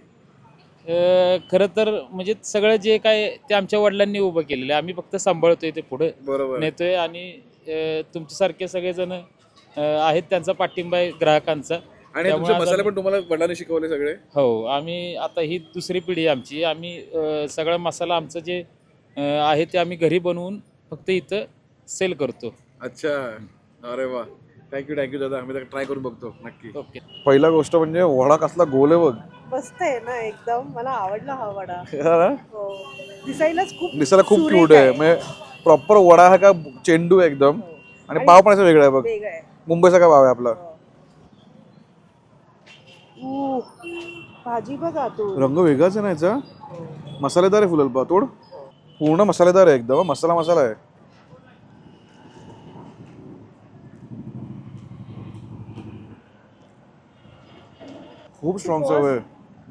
खरं तर म्हणजे सगळं जे काय ते आमच्या वडिलांनी उभं केलेलं आहे, आम्ही फक्त सांभाळतोय ते पुढे बरोबर नेतोय. आणि तुमच्यासारखे सगळेजण आहेत, त्यांचा पाठिंबा आहे ग्राहकांचा. आणि तुमचे मसाले पण तुम्हाला वडिलांनी शिकवले सगळे? हो, आम्ही आता ही दुसरी पिढी आमची. आम्ही सगळा मसाला आमचं जे आहे ते आम्ही घरी बनवून फक्त इथं सेल करतो. अच्छा. अरे वा. थँक्यू थँक्यू दादा. आम्ही ट्राय करून बघतो नक्की. ओके. पहिला गोष्ट म्हणजे वडा कसला गोल आहे बघ. मस्त आहे ना एकदम. मला आवडला हा वडा. हो. दिसायला खूप क्यूट आहे. म्हणजे प्रॉपर वडा हा का चेंडू आहे एकदम. आणि पाव पण असं वेगळा आहे बघ. वेगळं आहे. मुंबईचा का पाव आहे आपला. भाजी बघा तू. रंग वेगळाच आहे ना याचा. मसालेदार आहे फुलल पाव. तोड. पूर्ण मसालेदार आहे एकदम. मसाला मसाला आहे. खूप स्ट्रॉंग चव आहे.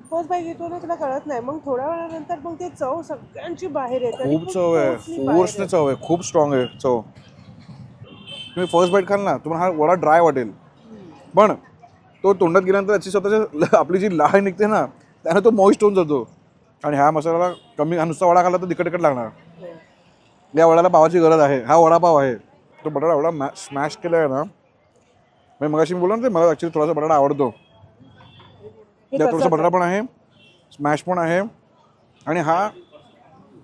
फर्स्ट बाईट घेतो ना तुला कळत नाही, मग थोड्या वेळानंतर मग ते चव सगळ्यांची बाहेर येते. खूप चव आहे. फोर्सने चव आहे. खूप स्ट्रॉंग आहे चव. तुम्ही फर्स्ट बाईट खाल ना तुम्हाला हा वडा ड्राय वाटेल, पण तो तोंडात गेल्यानंतर त्याची स्वतःची आपली जी लाळ निघते ना त्याने तो मॉइस्ट होऊन जातो. आणि ह्या मसाला कमी, हा नुसता वडा खाल्ला तर तिखट लागणार. या वड्याला पावाची गरज आहे. हा वडापाव आहे. तो बटाटा एवढा स्मॅश केला आहे ना. मी मगाशी बोललो ना ते मला ॲक्च्युली थोडासा बटाटा आवडतो. त्यात थोडासा बटाटा पण आहे, स्मॅश पण आहे. आणि हा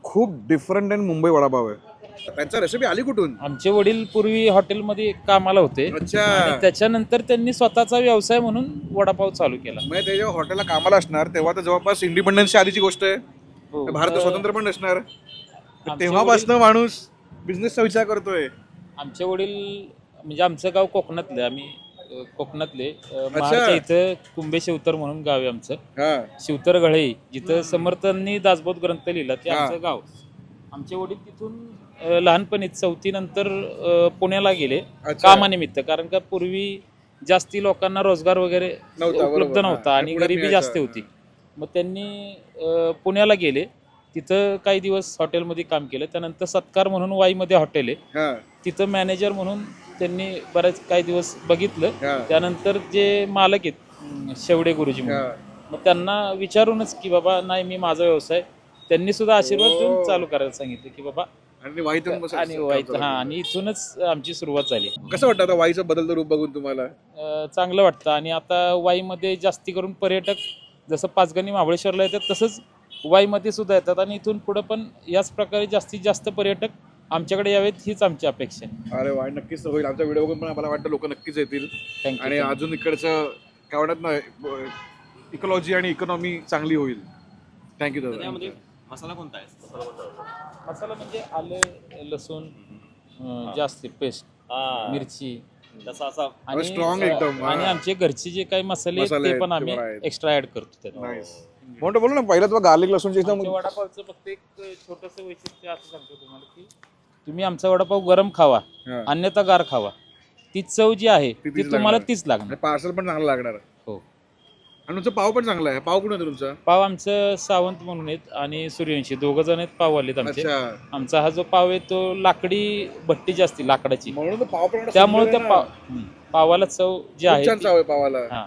खूप डिफरंट अँड मुंबई वडापाव आहे. त्यांचा रेसिपी आली कुठून? आमचे वडील पूर्वी हॉटेलमध्ये कामाला होते अच्छा. आणि त्याच्यानंतर त्यांनी स्वतःचा व्यवसाय म्हणून वडापाव चालू केला. म्हणजे ते जेव्हा हॉटेलला कामाला असणार तेव्हा तर जवळपास इंडिपेंडन्सच्या आधीची गोष्ट आहे. हो. भारत स्वतंत्र पण नसणार. आमचे तेव्हापासून माणूस बिझनेसचा विचार करतोय. आमचे वडील म्हणजे आमचं गाव कोकणातलं, आम्ही कोकणातले महाडच्या इथं कुंभे शिवतर म्हणून गाव आहे आमचं. हा. शिवतर गळे जिथं समर्थांनी दासबोध ग्रंथ लिहिला ते हा. आमचं गाव. आमचे वडील तिथून लहानपणी 4थी नंतर पुण्याला गेले अच्छा. कामानिमित्त, कारण का पूर्वी जास्ती लोकांना रोजगार वगैरे नव्हता, उपलब्ध बरोबर. नव्हता हा. आणि पुण्यात गरिबी मिळायचं. जास्त होती. मग त्यांनी पुण्याला गेले, तिथं काही दिवस हॉटेलमध्ये काम केलं. त्यानंतर सत्कार म्हणून वाईमध्ये हॉटेल आहे, हा. तिथं मॅनेजर म्हणून त्यांनी बरेच काही दिवस बघितलं. हा. त्यानंतर जे मालक आहेत शेवडे गुरुजी म्हणून, हा. मग त्यांना विचारूनच की बाबा नाही मी माझा व्यवसाय, त्यांनी सुद्धा आशीर्वाद हो. देऊन चालू करायला सांगितलं की बाबा. आणि वाईतून बस- आणि वाईट हा, आणि इथूनच आमची सुरुवात झाली. कसं वाटतं आता वाईचं बदलतं रूप बघून तुम्हाला? चांगलं वाटतं. आणि आता वाईमध्ये जास्ती करून पर्यटक जसं पाचगणी महाबळेश्वरला येतात तसंच वाईमध्ये सुद्धा येतात आणि इथून पुढं पण याच प्रकारे जास्तीत जास्त पर्यटक आमच्याकडे यावेत हीच आमची अपेक्षा आहे. अरे वाईट नक्कीच होईल. आमचा व्हिडिओ बघून पण मला वाटतं लोक नक्कीच येतील. थँक्यू. आणि अजून इकडचं काय वाटत ना इकॉलॉजी आणि इकॉनॉमी चांगली होईल. थँक्यू दादा. त्यामध्ये मसाला कोणता आहे? मसाला कोणता आहे? मसाला म्हणजे आलं लसूण जास्त पेस्ट, हा, मिरची तसा असा आणि strong एकदम, आणि हा. आमचे घरचे जे काही मसाले आहेत मसाले ते आहेत, पण ते आम्ही पण आहेत. एक्स्ट्रा ऍड करतो त्यात. नाईस. म्हणतो बोलू ना पहिलं तुला गार्लिक लसूणची एकदम आमच्या वडापावचं फक्त एक छोटंसं वैशिष्ट्य असं सांगतो तुम्हाला की तुम्ही आमचा वडापाव गरम खावा, हा. अन्यथा गार खावा, ती चव जी आहे ती तीच तुम्हाला लागणार. तीच लागणार. आणि पार्सल पण चांगलं लागणार. हो. आणि तुमचं पाव पण चांगला आहे. पाव कुठून येतो तुमचा? पाव आमचं सावंत म्हणून आहेत आणि सूर्यवंशी दोघं जण आहेत पाववालेत आमचे. अच्छा. आमचा हा जो पाव आहे तो लाकडी भट्टी जास्ती लाकडाची, म्हणून तो पाव पण एवढा त्यामुळे सुंदर त्या आहे ना. पावाला चव जी खूप आहे छान ती- चाव आहे पावाला. हा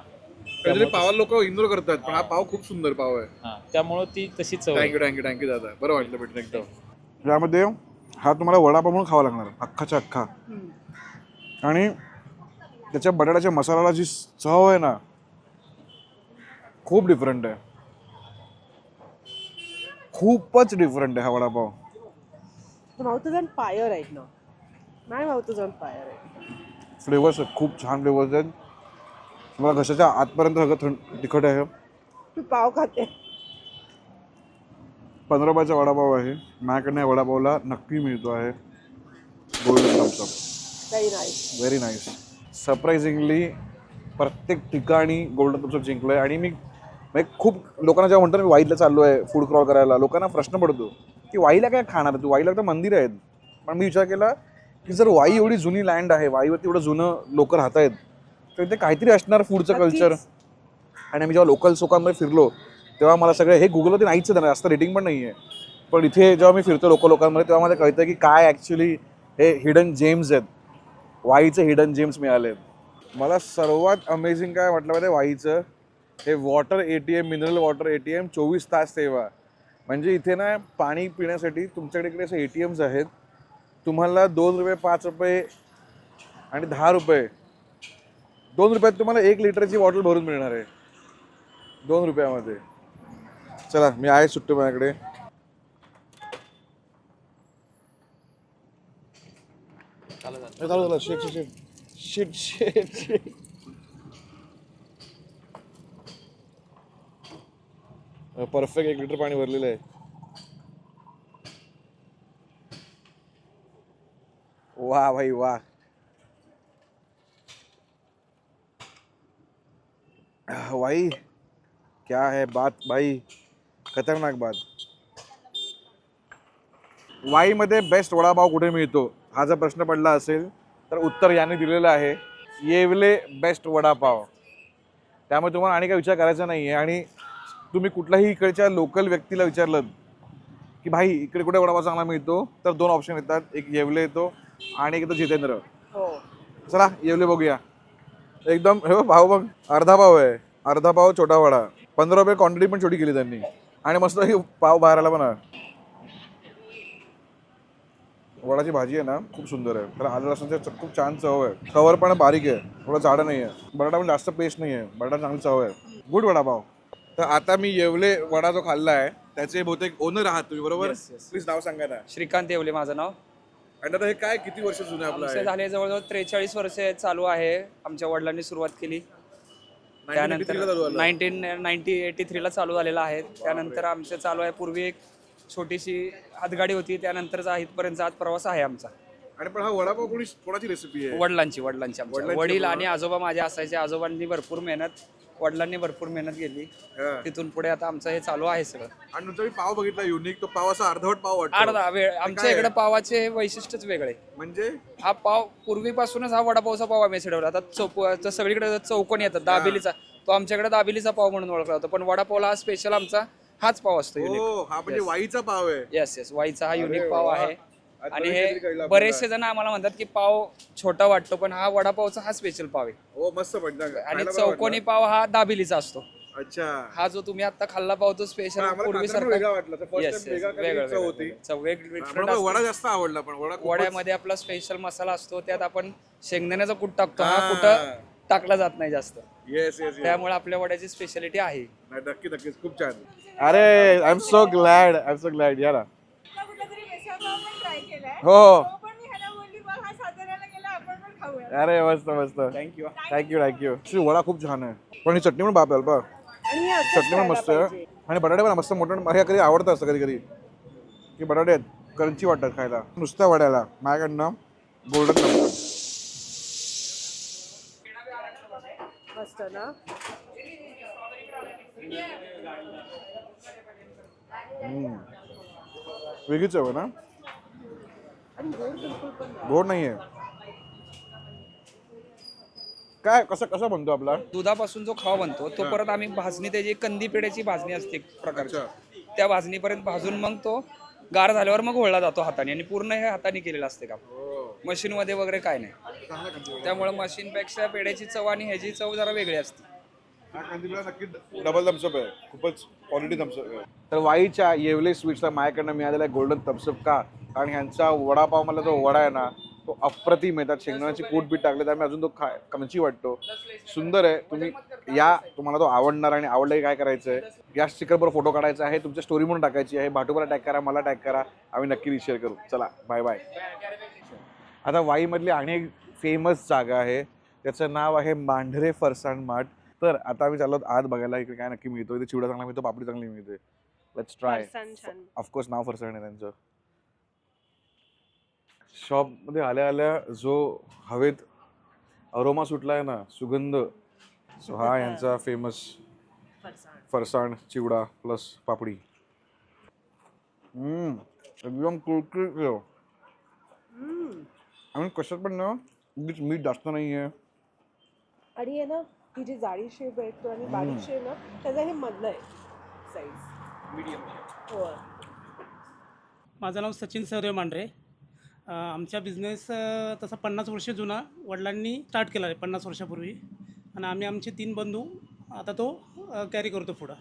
कधीतरी पावाला लोक इग्नोर करतात पण हा पाव खूप सुंदर पाव आहे. हा, त्यामुळे ती तशी चव आहे. थँक्यू दादा. बरं वाटलं भेटलं एकदम. यामध्ये हा तुम्हाला वडापाव म्हणून खावा लागणार अख्खाच्या अख्खा. आणि त्याच्या बटाट्याच्या मसाल्याला जी चव आहे ना खूप डिफरंट आहे. खूपच डिफरंट आहे हा वडापाव. माउथ ऑन फायर आहेत ना. नाही माउथ ऑन फायर आहे. फ्लेवर्स आहेत खूप छान फ्लेवर्स आहेत. मला घशाच्या आतपर्यंत सगळं तिखट आहे. मी पाव खाते. 15 रुपयाचा वडापाव आहे. माझ्याकडनं या वडापावला नक्की मिळतो आहे गोल्डन थम्सअप. काही नाही. Very nice. सरप्राइझिंगली प्रत्येक ठिकाणी गोल्डन थम्सअप जिंकलं आहे. आणि मी म्हणजे खूप लोकांना जेव्हा म्हणतो मी वाईला चाललो आहे फूड क्रॉल करायला, लोकांना प्रश्न पडतो की वाईला काय खाणार तू? वाईला तर मंदिर आहेत. पण मी विचार केला की जर वाई एवढी जुनी लँड आहे, वाईवरती एवढं जुनं लोक राहत आहेत, तर इथे काहीतरी असणार फूडचं कल्चर. आणि आम्ही जेव्हा लोकल लोकांमध्ये फिरलो तेव्हा मला सगळे हे गुगलवरती नाहीच आहे, जास्त रेटिंग पण नाही आहे, पण इथे जेव्हा मी फिरतो लोकांमध्ये तेव्हा मला कळतं की काय ॲक्च्युली हे हिडन जेम्स आहेत. वाईचे हिडन जेम्स मिळाले. मला सर्वात अमेझिंग काय वाटलं माहिती वाईचं, हे water ATM, mineral water ATM 24 तास सेवा. म्हणजे इथे ना पाणी पिण्यासाठी तुमच्याकडे इकडे असे ATMs आहेत. तुम्हाला 2 रुपये, 5 रुपये आणि 10 रुपये, 2 रुपयात तुम्हाला 1 लिटरची बॉटल भरून मिळणार आहे 2 रुपयामध्ये. चला मी आहे सुट्टी माझ्याकडे. चालू शेट शेट शेट शेट शेट. परफेक्ट 1 लिटर पाणी भरलेलं आहे. वाह भाई वाह. भाई क्या है बात भाई, खतरनाक बात. वाईमध्ये बेस्ट वडापाव कुठे मिळतो हा जर प्रश्न पडला असेल तर उत्तर याने दिलेलं आहे, येवले बेस्ट वडापाव. त्यामुळे तुम्हाला आणि काय विचार करायचा नाही आहे. आणि तुम्ही कुठल्याही इकडच्या लोकल व्यक्तीला विचारलं की भाई इकडे कुठे वडापाव चांगला मिळतो, तर 2 ऑप्शन येतात, एक येवले येतो आणि एक येतो जितेंद्र. हो. चला येवले बघूया. एकदम हे भाव बघ, अर्धा पाव आहे, अर्धा पाव छोटा वडा, 15 रुपये क्वांटिटी पण छोटी केली त्यांनी. आणि मस्त पाव बाहेर आला पण आहे. वडाची भाजी आहे ना खूप सुंदर आहे. तर आलं लसूणची खूप छान चव आहे. कवर पण बारीक आहे, थोडं जाडं नाही आहे. बटाटा पण जास्त पेस्ट नाही आहे, बटाटा चांगली चव आहे. गुड वडापाव. तर आता मी येवले वडा जो खाल्ला आहे त्याचे बहुतेक ओनर आहात तुम्ही, बरोबर? प्लीज नाव सांगा ना. श्रीकांत येवले माझं नाव. आणि आता हे काय किती वर्ष जुनं आहे आपलं आमचे आहे? झाले जवळजवळ 43 वर्षे चालू आहे. आमच्या वडिलांनी सुरुवात केली. 1983 ला चालू झालं. 1983ला चालू झालेला आहे. त्यानंतर आमचे चालू आहे. पूर्वी एक छोटीशी हातगाडी होती, त्यानंतरचा इथपर्यंत आज प्रवास आहे आमचा. आणि पण हा वडापाव कोणाची रेसिपी आहे? वडिलांची आमच्या वडिलांची वडील का? आणि आजोबा माझे असायचे. आजोबांनी भरपूर मेहनत, वडिलांनी भरपूर मेहनत केली. हा. तिथून पुढे आता आमचं हे चालू आहे सगळं. आणि नंतर मी पाव बघितला युनिक, तो पाव असा अर्धवट पाव वाटतो. अर्धा वेळ आमच्या इकडे पावाचे वैशिष्ट्यच वेगळे. म्हणजे हा पाव पूर्वीपासूनच हा वडापावचा पाव आम्ही ठेवला. आता सगळीकडे चौकोनी येतात दाबेलीचा, तो आमच्याकडे दाबेलीचा पाव म्हणून ओळखला होता. पण वडापावला हा स्पेशल आमचा हाच पाव असतो युनिक. हा म्हणजे वाईचा पाव आहे. येस वाईचा हा युनिक अरे पाव वा. आहे. आज आणि बरेच काहीतरी कळलं हे आपल्याला. बरेचसे जण आम्हाला म्हणतात की पाव छोटा वाटतो, पण हा वडापावचा हा स्पेशल पाव आहे. हो मस्त म्हणजे आणि चौकोनी पाव हा दाबेलीचा असतो. अच्छा. हा जो तुम्ही आता खाल्ला पाव तो पण स्पेशल आम्हाला खाताना पूर्वीसारखा. वेगळा वाटला. फर्स्ट Yes, टाइम वेगळा yes. काहीतरी चव होती. different मला वडा असते. जास्त आवडला, पण वडा खूपच- वड्यामध्ये आपला स्पेशल मसाला असतो, त्यात आपण शेंगदाण्याचा कूट टाकतो. हा हा. कुठं टाकला जात नाही जास्त. Yes yes. त्यामुळे आपल्या वड्याची स्पेशालिटी आहे. नक्की नक्कीच खूप छान. अरे आय एम सो ग्लॅड याला. हो अरे मस्त मस्त. थँक्यू. वडा खूप छान आहे, पण ही चटणी पण बाप बा. आणि हे असंच चटणी पण खायला मस्त आहे. पाहिजे. आणि बटाटे पण मस्त मोठं. मला कधी आवडतं असतं कधी कधी की बटाटे आहेत क्रंची वाटतात खायला. नुसत्या वड्याला माझ्याकडनं गोल्डन नंबर. मस्त ना. वेगळीच आहे ना. आणि गोड बिलकुल पण नाही. गोड नाहीये. काय कसं कसं बनतो आपला? दुधापासून जो खावा बनतो तो परत आम्ही भाजणी, त्याची कंदी पेढ्याची भाजणी असते एक प्रकारची. त्या भाजणीपर्यंत भाजून मग तो गार झाल्यावर मग वळला जातो हाताने. आणि पूर्ण हे हाताने केलेलं असते काम. मशीन मध्ये वगैरे काय नाही. त्यामुळे मशीन पेक्षा पेढ्याची चव आणि ह्याची चव जरा वेगळी असते. डबल थम्सअप आहे. खूपच क्वालिटी थम्सअप आहे. तर वाईच्या येवले स्वीट्सला माझ्याकडनं मिळालेला गोल्डन थम्सअप का? कारण ह्यांचा वडापाव मला जो वडा आहे ना तो अप्रतिम आहे. त्यात शेंगदाण्याची कूट बीट टाकले त्यामुळे अजून तो क्रंची वाटतो. सुंदर आहे. तुम्ही या, तुम्हाला तो आवडणार. आणि आवडलं की काय करायचं आहे, या स्टिकरवर फोटो काढायचा आहे, तुमच्या स्टोरी म्हणून टाकायची आहे. भाटूला टॅग करा, मला टॅग करा, आम्ही नक्की रिशेअर करू. चला बाय बाय. आता वाईमधली आणि एक फेमस जागा आहे, त्याचं नाव आहे मांढरे फरसाण मार्ट. तर आता आम्ही चाललो आत बघायला इकडे काय नक्की मिळतो. इथे चिवडा चांगला मिळतो, पापडी चांगली मिळते. Let's try. फरसाण छान. ऑफकोर्स नाव फरसाण आहे त्यांचं. शॉपमध्ये आल्या आल्या जो हवेत अरोमा सुटला आहे ना, सुगंध, सो हा यांचा फेमस फरसाण चिवडा प्लस पापडी. एकदम कुरकुरीत आहे. आणि कशात पण ना उगीच मीठ जास्त नाही आहे. आणि आहे ना ही जी जाडी शेप आहे तो आणि बारीक शेप ना त्याचा हे मधलं आहे साईज मीडियम. हो. माझं नाव सचिन सौर्य मांढरे. आमचा बिझनेस तसा 50 वर्ष जुना वडिलांनी स्टार्ट केला आहे 50 वर्षापूर्वी. आणि आम्ही आमचे 3 बंधू आता तो कॅरी करतो, पुढं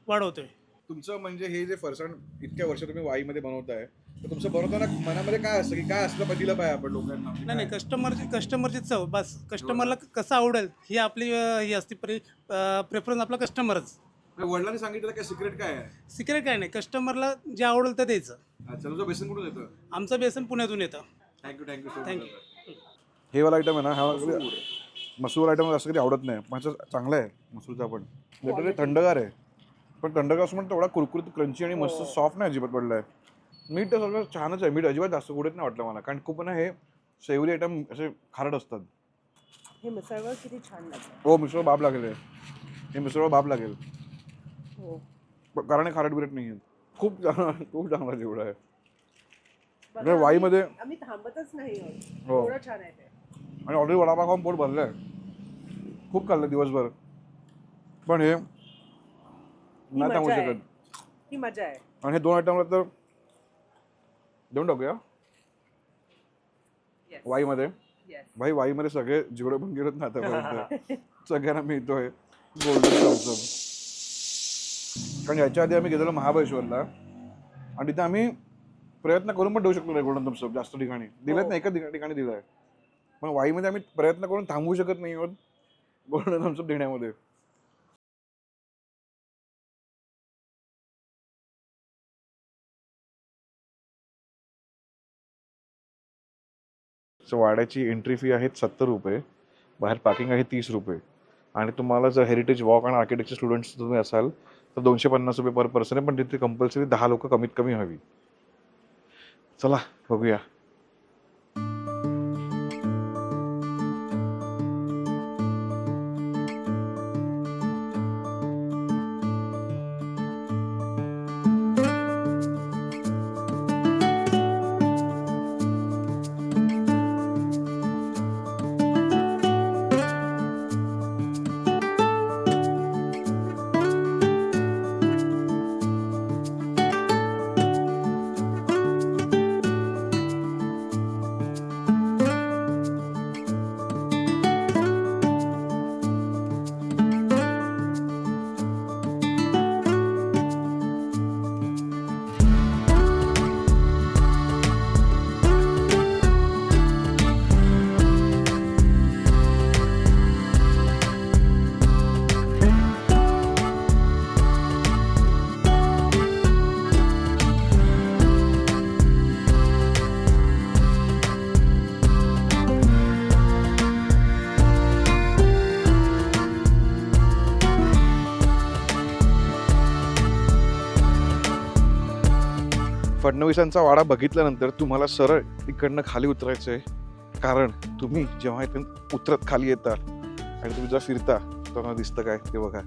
वाढवतोय. तुमचं म्हणजे हे जे फरसाण इतक्या वर्ष तुम्ही वाईमध्ये बनवताय, तर तुमचं बनवताना मनामध्ये काय असतं की काय असलं पाहिजे पाहिजे आपण लोकांना? नाही कस्टमरची चव, बस कस्टमरला कसं आवडेल ही आपली ही असते. प्रेफरन्स आपला कस्टमरच. वडिलांनी सांगितलं काय सिक्रेट काय आहे? सिक्रेट काय नाही, कस्टमरला जे आवडेल ते द्यायचं. अच्छा, तुमचं बेसन कुठून येतं? आमचं बेसन पुण्यातून येतं. Thank you so thank you. हे वाला आयटम आहे ना, हा मसूर आयटम असं कधी आवडत नाही, पण चांगलं आहे मसूरचा. पण लिटरली थंडगार आहे, पण थंडगार असं म्हणून तेवढा कुरकुरीत क्रंची आणि मस्त सॉफ्ट नाही अजिबात पडलं आहे. मीठ तर सगळं छानच आहे. मीठ अजिबात जास्त गोडत नाही वाटलं मला, कारण खूप ना हे सेवरी आयटम असे खारट असतात. हे मिसळवर किती छान लागतं. हो मिसळ बाप लागेल. हे मिसळ बाप लागेल. हो. कारण हे खारट बिरट नाही आहे. खूप चांगला जेवढा आहे. बघा, वाईमध्ये आम्ही थांबतच नाही आहोत. हो. एवढं छान आहे ते. आणि ऑलरेडी वडापाव खाऊन पोट भरलं आहे. खूप खाल्लं दिवसभर, पण हे ही नाही सांगू मजा आहे. शकत. ही मजा आहे. आणि हे 2 आयटमला तर देऊन टाकूया Yes. वाईमध्ये. Yes. भाई वाईमध्ये सगळे जेवढे पण गेलेत ना आतापर्यंत सगळ्यांना मिळतोय गोल्डन थम्सअप. कारण याच्या आधी आम्ही गेलेलो महाबळेश्वरला, आणि तिथे आम्ही प्रयत्न करून पण देऊ शकलो नाही गोल्डन थम्सअप. जास्त ठिकाणी दिलेत नाही, एका ठिकाणी दिलं आहे. पण वाईमध्ये आम्ही प्रयत्न करून थांबवू शकत नाही आहोत गोल्डन थम्सअप देण्यामध्ये. सो वाड्याची एंट्री फी आहे 70 रुपये, बाहेर पार्किंग आहे 30 रुपये, आणि तुम्हाला जर हेरिटेज वॉक आणि आर्किटेक्चर स्टुडंट्स तुम्ही असाल तर 250 रुपये पर पर्सन आहे, पण तिथे कंपल्सरी 10 लोक कमीत कमी हवी. चला बघूया. फडणवीसांचा वाडा बघितल्यानंतर तुम्हाला सरळ इकडनं खाली उतरायचं आहे, कारण तुम्ही जेव्हा इथून उतरत खाली येता आणि तुम्ही जेव्हा फिरता तेव्हा दिसतं काय ते बघा.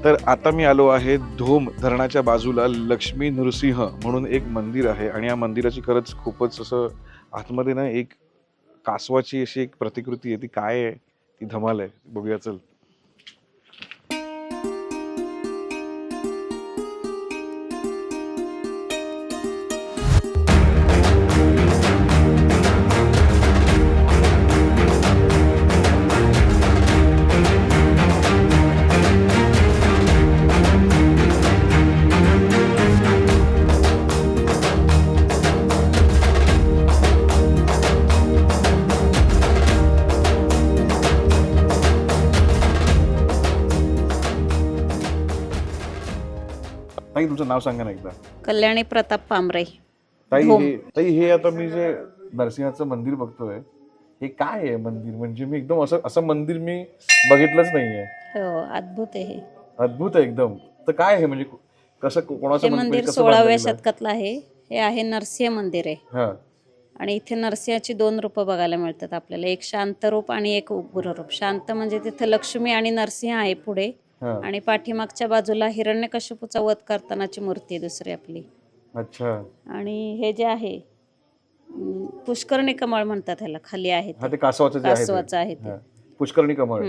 तर आता मी आलो आहे धोम धरणाच्या बाजूला लक्ष्मी नृसिंह म्हणून एक मंदिर आहे, आणि या मंदिराची खरंच खूपच असं आतमध्ये ना एक कासवाची अशी एक प्रतिकृती आहे. ती काय आहे ती धमाल आहे, बघूया चल. ताई तुमचं नाव सांगा ना एकदा. कल्याणी प्रताप पामरे. ताई हे आता मी जे नरसिंहाचं मंदिर बघतोय हे काय आहे मंदिर? म्हणजे मी एकदम असं मंदिर मी बघितलंच नाहीये. हो, अद्भुत आहे हे. अद्भुत आहे एकदम. तर काय आहे म्हणजे कसं कोणाचं हे मंदिर 16व्या शतकातलं आहे. हे आहे नरसिंह मंदिर आहे. हा. आणि इथे नरसिंहाची 2 रूपं बघायला मिळतात आपल्याला, एक शांत रूप आणि एक उग्र रूप. शांत म्हणजे तिथे लक्ष्मी आणि नरसिंह आहे पुढे, आणि पाठीमागच्या बाजूला हिरण्यकश्यपूचा वध करतानाची मूर्ती आहे दुसरी आपली. अच्छा. आणि हे जे आहे पुष्करणी कमळ म्हणतात ह्याला, खाली आहे ते कासवाचं आहे ते पुष्करणी कमळ.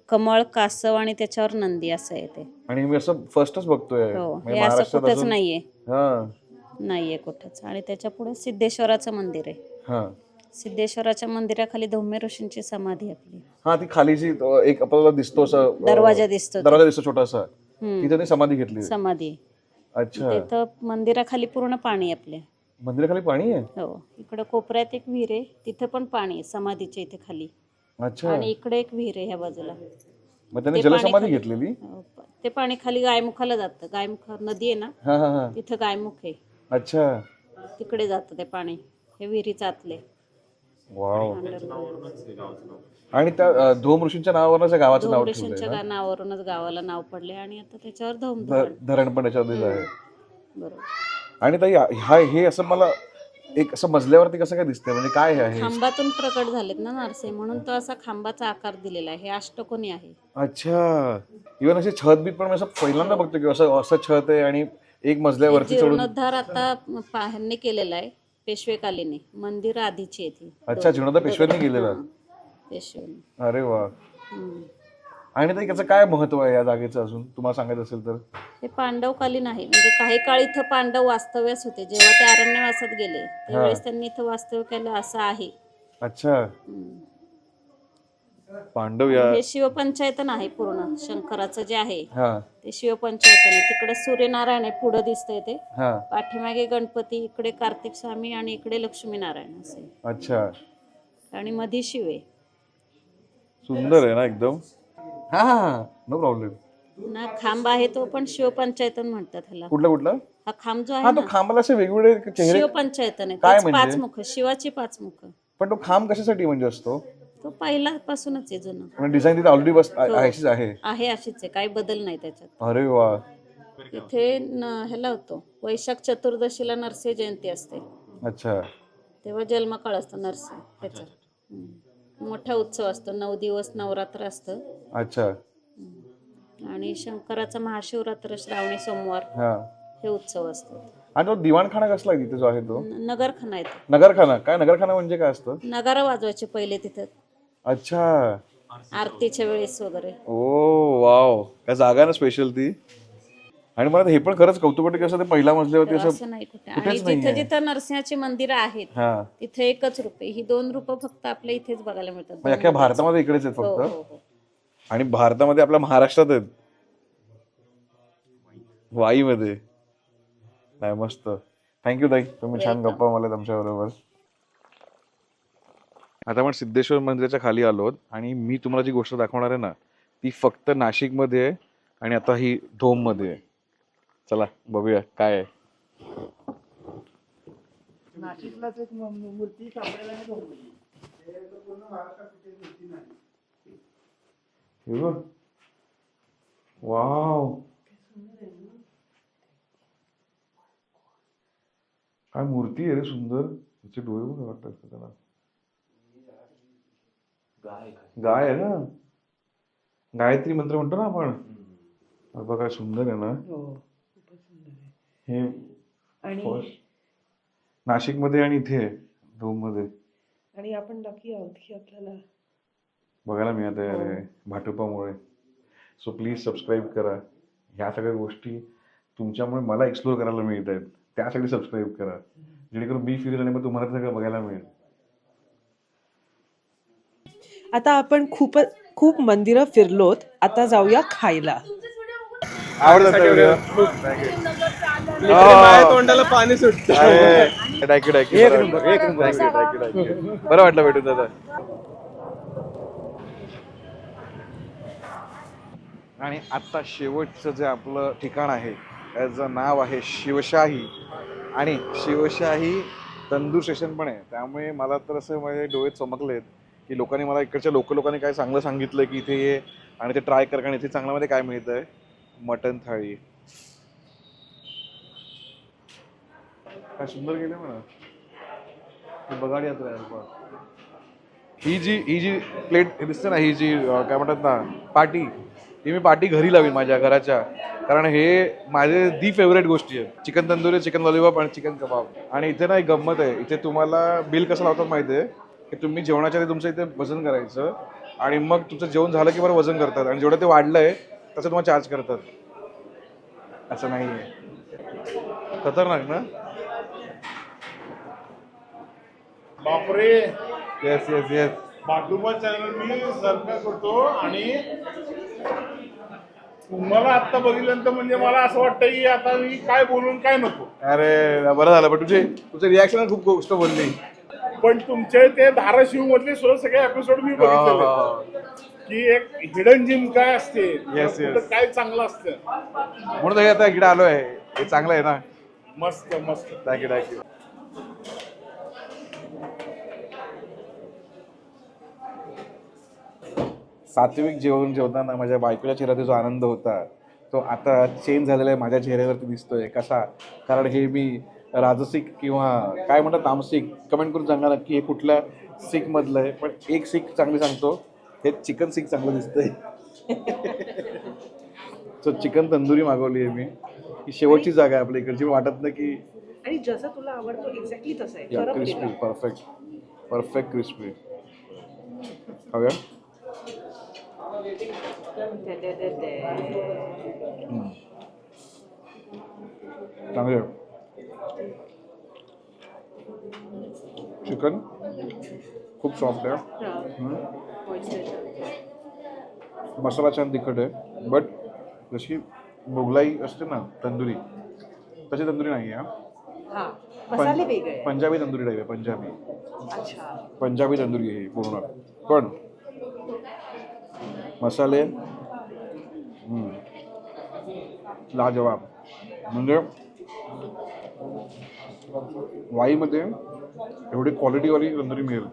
कमळ, कासव आणि त्याच्यावर नंदी असं आहे ते. आणि मी असं फर्स्टच बघतोय. हो, हे असं कुठंच नाहीये. नाहीये कुठंच. आणि त्याच्या पुढे सिद्धेश्वराचं मंदिर आहे. सिद्धेश्वराच्या मंदिराखाली धौम्य ऋषींची समाधी आपली. हा, ती खाली जी एक आपल्याला दिसतो असं दरवाजा दिसतो छोटासा, तिथे ती समाधी घेतली. समाधी. अच्छा. तिथं मंदिराखाली पूर्ण पाणी आपल्या. मंदिराखाली पाणी आहे? हो. इकडे कोपऱ्यात एक विहीर आहे, तिथे पण पाणी आहे समाधीच्या इथे खाली. अच्छा. आणि इकडे एक विहीर आहे ह्या बाजूला. मग त्याने जलसमाधी घेतलेली. ते पाणी खाली गायमुखाला जातं. गायमुख नदी आहे ना, तिथं गायमुख आहे. अच्छा. तिकडे जातं ते पाणी, हे विहिरीचं आतले. वाव. आणि त्या धोम ऋषींच्या नावावरूनच गावाचं नाव ठेवलंय. ऋषींच्या नावावरूनच गावाला नाव पडले, आणि आता त्याच्यावर धोम धरण पण त्याच्यावरच आहे. बरोबर. आणि ताई हे असं मला एक असं मजल्यावरती कसं काय दिसतंय, म्हणजे काय आहे? खांबातून प्रकट झालेत ना नरसिंह, म्हणून तो असा खांबाचा आकार दिलेला आहे. हे अष्टकोनी आहे. अच्छा. इव्हन असे छत बीत पण मी असं पहिल्यांदा बघतो की असं छत आहे आणि एक मजल्यावरती चढून. जीर्णोद्धार आता ह्यांनी केलेला आहे पेशवेकालीने. मंदिर आधीची आहे ती. अच्छा, जीर्णोद्धार पेशव्यांनी केलेला. पेशव्यांनी. अरे वा. आणि ताई, याचं काय महत्व आहे या जागेचं अजून तुम्हाला सांगायचं असेल तर? हे पांडवकालीन आहे. म्हणजे काही काळ इथं पांडव वास्तव्यास होते. जेव्हा ते अरण्यवासात गेले त्यावेळेस त्यांनी इथं वास्तव्य केलं असं आहे. अच्छा, हम्म. पांडव या हे शिवपंचायतन आहे पूर्ण. शंकराचं जे आहे हा ते शिवपंचायतन आहे. तिकडे सूर्यनारायण आहे, पुढं दिसतंय ते. हा पाठीमागे गणपती, इकडे कार्तिक स्वामी आणि इकडे लक्ष्मीनारायण असे. अच्छा, आणि मधी शिव आहे. सुंदर आहे ना एकदम. हा हा हा, नो प्रॉब्लेम. ना खांब आहे तो पण शिवपंचायतन म्हणतात ह्याला. कुठला? हा खांब जो हा, आहे तो ना खांबाला असे वेगवेगळे चेहरे. शिवपंचायतन आहे. काय तेच म्हणजे? पाच मुख, शिवाची पाच मुख. पण तो खांब कशासाठी म्हणजे असतो? तो पहिल्यापासूनच आहे जुनं. म्हणजे डिझाईन तिथे ऑलरेडी बस हो. अशीच आहे. आहे अशीच आहे, काही बदल नाही त्याच्यात. अरे वा. इथे ह्याला होतो वैशाख चतुर्दशीला नरसिंह जयंती असते. अच्छा, तेव्हा जन्मकाळ असतो नरसिंह त्याचा. मोठा उत्सव असतो, 9 दिवस नवरात्र असतं. अच्छा. आणि शंकराचा महाशिवरात्र श्रावणी सोमवार हा, हे उत्सव असतात. आणि तो दिवाणखाना कसला आहे तिथे जो आहे तो? नगरखाना येतो. नगरखाना. काय नगरखाना म्हणजे काय असतं? नगारा वाजवायचे पहिले तिथं अच्छा. आरतीच्या वेळेस वगैरे. ओ वाव, काय जागा ना स्पेशल ती. आणि मला हे पण खरंच कौतुक वाटतं की असं ते पहिल्या मजल्यावरती असं नाही कुठे. आणि कुठेच जिथे नाहीये. जिथं नरसिंहाची मंदिरं आहेत हा, तिथे एकच रूप आहे. ही 2 रूपं फक्त आपल्या इथेच बघायला मिळतात. म्हणजे अख्ख्या भारतामध्ये इकडेच आहेत हो, हो, फक्त. हो. आणि भारतामध्ये आपल्या महाराष्ट्रात आहेत, वाईमध्ये. नाही, मस्त. थँक्यू ताई, तुम्ही छान Welcome. गप्पा मला तुमच्या बरोबर. आता आपण सिद्धेश्वर मंदिराच्या खाली आलो आणि मी तुम्हाला जी गोष्ट दाखवणार आहे ना ती फक्त नाशिकमध्ये आहे आणि आता ही धोममध्ये आहे. चला बघूया काय आहे. नाशिकलाच एक मूर्ती सापडायला नाही भेटली. ते पूर्ण महाराष्ट्रात कुठे मूर्ती नाही. हे बघ, वाव, काय मूर्ती आहे रे सुंदर. त्याचे डोळे बघ वाटतात त्याला. गाय आहे ना, गायत्री मंत्र म्हणतो ना आपण. बघा सुंदर आहे ना हे. आणि नाशिकमध्ये आणि इथे धूम मध्ये. आणि आपण लकी आहोत की आपल्याला बघायला मिळत आहे भाटुपामुळे. सो प्लीज सबस्क्राईब करा. ह्या सगळ्या गोष्टी तुमच्यामुळे मला एक्सप्लोर करायला मिळत आहेत, त्यासाठी सबस्क्राईब करा जेणेकरून मी फिरेल आणि मग तुम्हाला सगळं बघायला मिळेल. आता आपण खूप मंदिरं फिरलोत. आता जाऊया खायला. तोंडाला पाणी सुटतं. बरं वाटलं भेटून दादा. आणि आता शेवटचं जे आपलं ठिकाण आहे त्याचं नाव आहे शिवशाही. आणि शिवशाही तंदूर स्टेशन पण आहे. त्यामुळे मला तर असं माझे डोळे चमकलेत की लोकांनी मला इकडच्या लोकांनी काय चांगलं सांगितलं की इथे ये आणि ते ट्राय कर. कारण इथे चांगल्यामध्ये काय मिळतं आहे, मटन थाळी. काय सुंदर गेले म्हणा. बघाडी यात्रा आहे. ही जी प्लेट दिसते ना, ही जी काय म्हणतात ना पाटी, ही मी पाटी घरी लावीन माझ्या घराच्या. कारण हे माझे दी फेवरेट गोष्टी आहेत. चिकन तंदुरी, चिकन लॉलीपॉप आणि चिकन कबाब. आणि इथे ना एक गंमत आहे. इथे तुम्हाला बिल कसं लावतात माहिती आहे की तुम्ही जेवणाच्या आधी तुमचं इथे वजन करायचं आणि मग तुमचं जेवण झालं की बरं वजन करतात आणि जेवढं ते वाढलंय तसं तुम्हाला चार्ज करतात. असं नाही आहे. खतरनाक ना. बापरे. Yes yes yes. Bhatuba channel मी सर्च करतो आणि तुम्हाला आता बघितल्यानंतर म्हणजे मला असं वाटतं की आता मी काय बोलून काय नको. अरे बरं झालं. पण तुझे रिॲक्शन खूप गोष्ट बोलली. पण तुमचे ते धाराशिव मधले सगळे एपिसोड मी बघितलेले की एक हिडन जिम काय असते, Yes, yes. कुठं काय चांगलं असतं. म्हणून तर आता इकडे आलोय. हे चांगलं आहे ना. मस्त मस्त. थँक्यू. सात्विक जेवण जेवताना माझ्या बायकोच्या चेहऱ्याचा जो आनंद होता तो आता चेंज झालेला आहे, माझ्या चेहऱ्यावरती दिसतोय. कसा? कारण हे मी राजसिक किंवा काय म्हणतात तामसिक, कमेंट करून सांगा नक्की हे कुठल्या सिक मधलं आहे. पण एक सिक चांगली सांगतो, हे चिकन सिक चांगलं दिसतंय. सो चिकन तंदुरी मागवली आहे मी. ही शेवटची जागा आहे आपल्या इकडची. वाटत नाही की आणि जसं तुला आवडतो एक्झॅक्टली तसं आहे. Crispy, perfect crispy. खाऊया. चांगले चिकन खूप सॉफ्ट आहे. मसाला छान तिखट आहे, बट जशी मोगलाई असते ना तंदुरी, तशी तंदुरी नाही आहे. हा मसाले वेगळे आहेत. पंजाबी तंदुरी टाईप आहे. अच्छा. पंजाबी तंदुरी आहे पूर्ण, पण मसाले लाजवाब. म्हणजे वाईमध्ये एवढी क्वालिटीवाली तंदुरी मिळेल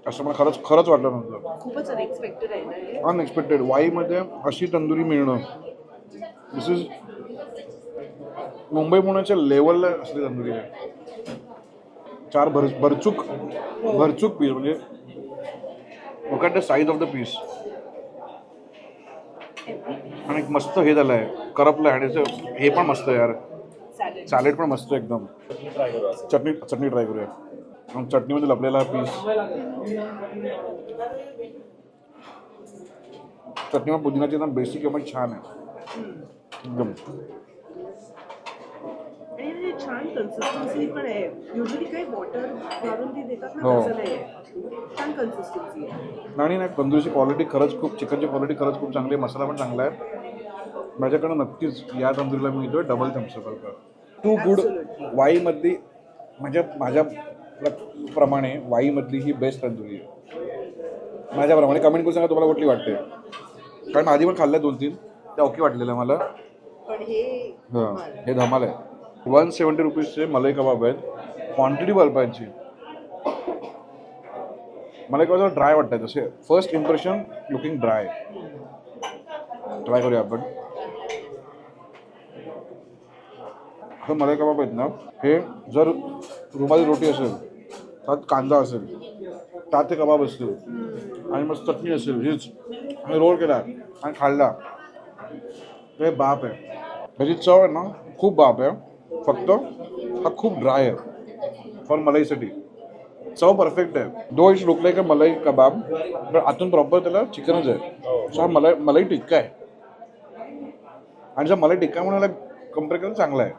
असं मला खरंच वाटलं नव्हतं. खूपच अनएक्सपेक्टेड आहे ना हे. अनएक्सपेक्टेड. वाईमध्ये अशी तंदुरी मिळणं, दिस इज मुंबई पुण्याच्या लेवलला असली तंदुरी आहे. 4 भरचूक पीस, म्हणजे look at the size of the piece. आणि एक मस्त हे झालं आहे, करपलं आहे. आणि हे पण मस्त आहे यार, सॅलेड पण मस्त एकदम. चटणी ट्राय करूया. मग चटणीमध्ये लपलेला पीस, चटणी पण पुदिनाची एकदम बेसिक आहे पण छान आहे एकदम. आणि म्हणजे छान कन्सिस्टन्सी पण आहे. युजली काही वॉटर घालून ती देतात ना, हो. तसं नाही आहे. छान कन्सिस्टन्सी आहे. आणि नाही, तंदुरीची क्वालिटी खरंच खूप, चिकनची क्वालिटी खरंच खूप चांगली आहे. मसाला पण चांगला आहे. माझ्याकडं नक्कीच या तंदुरीला मी देतोय डबल थम्सअप. Too good. वाईमधली म्हणजे माझ्या प्रमाणे वाईमधली ही बेस्ट तंदुरी आहे माझ्याप्रमाणे. कमेंट करून सांगा तुम्हाला कुठली वाटते, कारण आधी पण खाल्ल्या 2-3 त्या ओके वाटलेल्या मला. पण हे हां, हे धमाल आहे. 170 रुपीजचे मलाई कबाब आहेत. क्वांटिटी बल्पांची. मलाई कबाब ड्राय वाटत आहे, तसे first impression looking dry. Try करूया आपण. हे मलाई कबाब आहेत ना, हे जर रुमाली रोटी असेल, त्यात कांदा असेल, त्यात ते कबाब असतील आणि मस्त चटणी असेल हीच, आणि रोल केला आणि खाल्ला, हे बाप आहे. त्याची चव आहे ना खूप बाप आहे. फक्त हा खूप ड्राय आहे फॉर मलाईसाठी. चव परफेक्ट आहे. दो इट्स लुक लाईक अ मलाई कबाब, पण आतून प्रॉपर त्याला चिकनच आहे. सो हा मलाई टिक्का आहे. आणि जर मलाई टिक्का म्हणून कम्पेअर केलं चांगला आहे,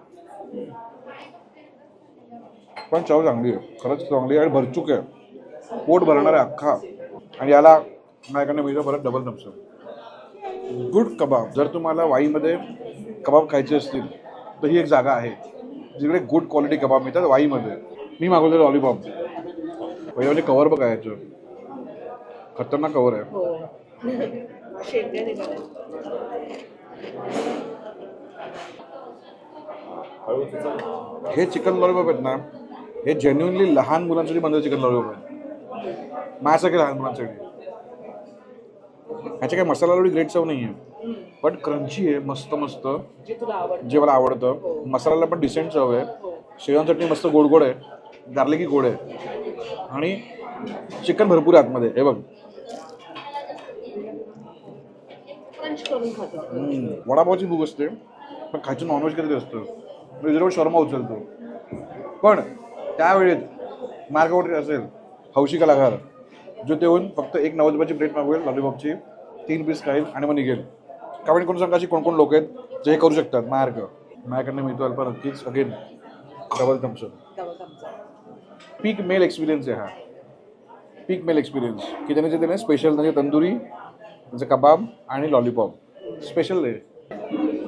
पण चव चांगली आहे, खरंच चांगली आहे आणि भरचूक आहे. पोट भरणार आहे अख्खा. आणि याला माझ्याकडनं मिळतं परत डबल थम्सअप. गुड कबाब. जर तुम्हाला वाईमध्ये कबाब खायचे असतील तर ही एक जागा आहे जिकडे गुड क्वालिटी कबाब मिळतात वाईमध्ये. मी मागवलेलं लॉलीपॉप. म्हणजे कवर बघा याचं, खतरनाक कवर आहे. हो. शेंड्या निघाल्या. हे चिकन लॉलीपॉप आहेत ना, हे जेन्युअनली लहान मुलांसाठी बनलेलं चिकन लॉलीपॉप आहे. माझ्यासारखे लहान मुलांसाठी. ह्याच्या काही मसाला एवढी ग्रेट चव नाही आहे, पण क्रंची आहे मस्त मस्त, जे तुला आवडतं. जे मला आवडतं. मसाल्याला पण डिसेंट चव आहे. शेजवान चटणी मस्त गोड गोड आहे, गार्लिकी गोड आहे, आणि चिकन भरपूर आहे आतमध्ये. हे बघ, क्रंच करून खातो. वडापावची भूक असते, पण खायचं नॉनव्हेज कधी असतं. रिझर्व शर्मा उचलतो. पण त्यावेळेत मार्गावरती असेल हौशी कलाकार, जो देऊन फक्त 1.90 रुपयाची प्लेट मागवेल लॉलीपॉपची, 3 पीस खाईल आणि मग निघेल. कमेंट करून सांगा अशी कोण लोक आहेत जे हे करू शकतात. माझ्याकडनं मिळतो अल्पा नक्कीच. Again double thumbs up. Peak meal experience आहे हा. पीक मेल एक्सपिरियन्स की त्याने जे त्याने स्पेशल म्हणजे तंदुरी, त्याचं कबाब आणि लॉलीपॉप स्पेशल आहे.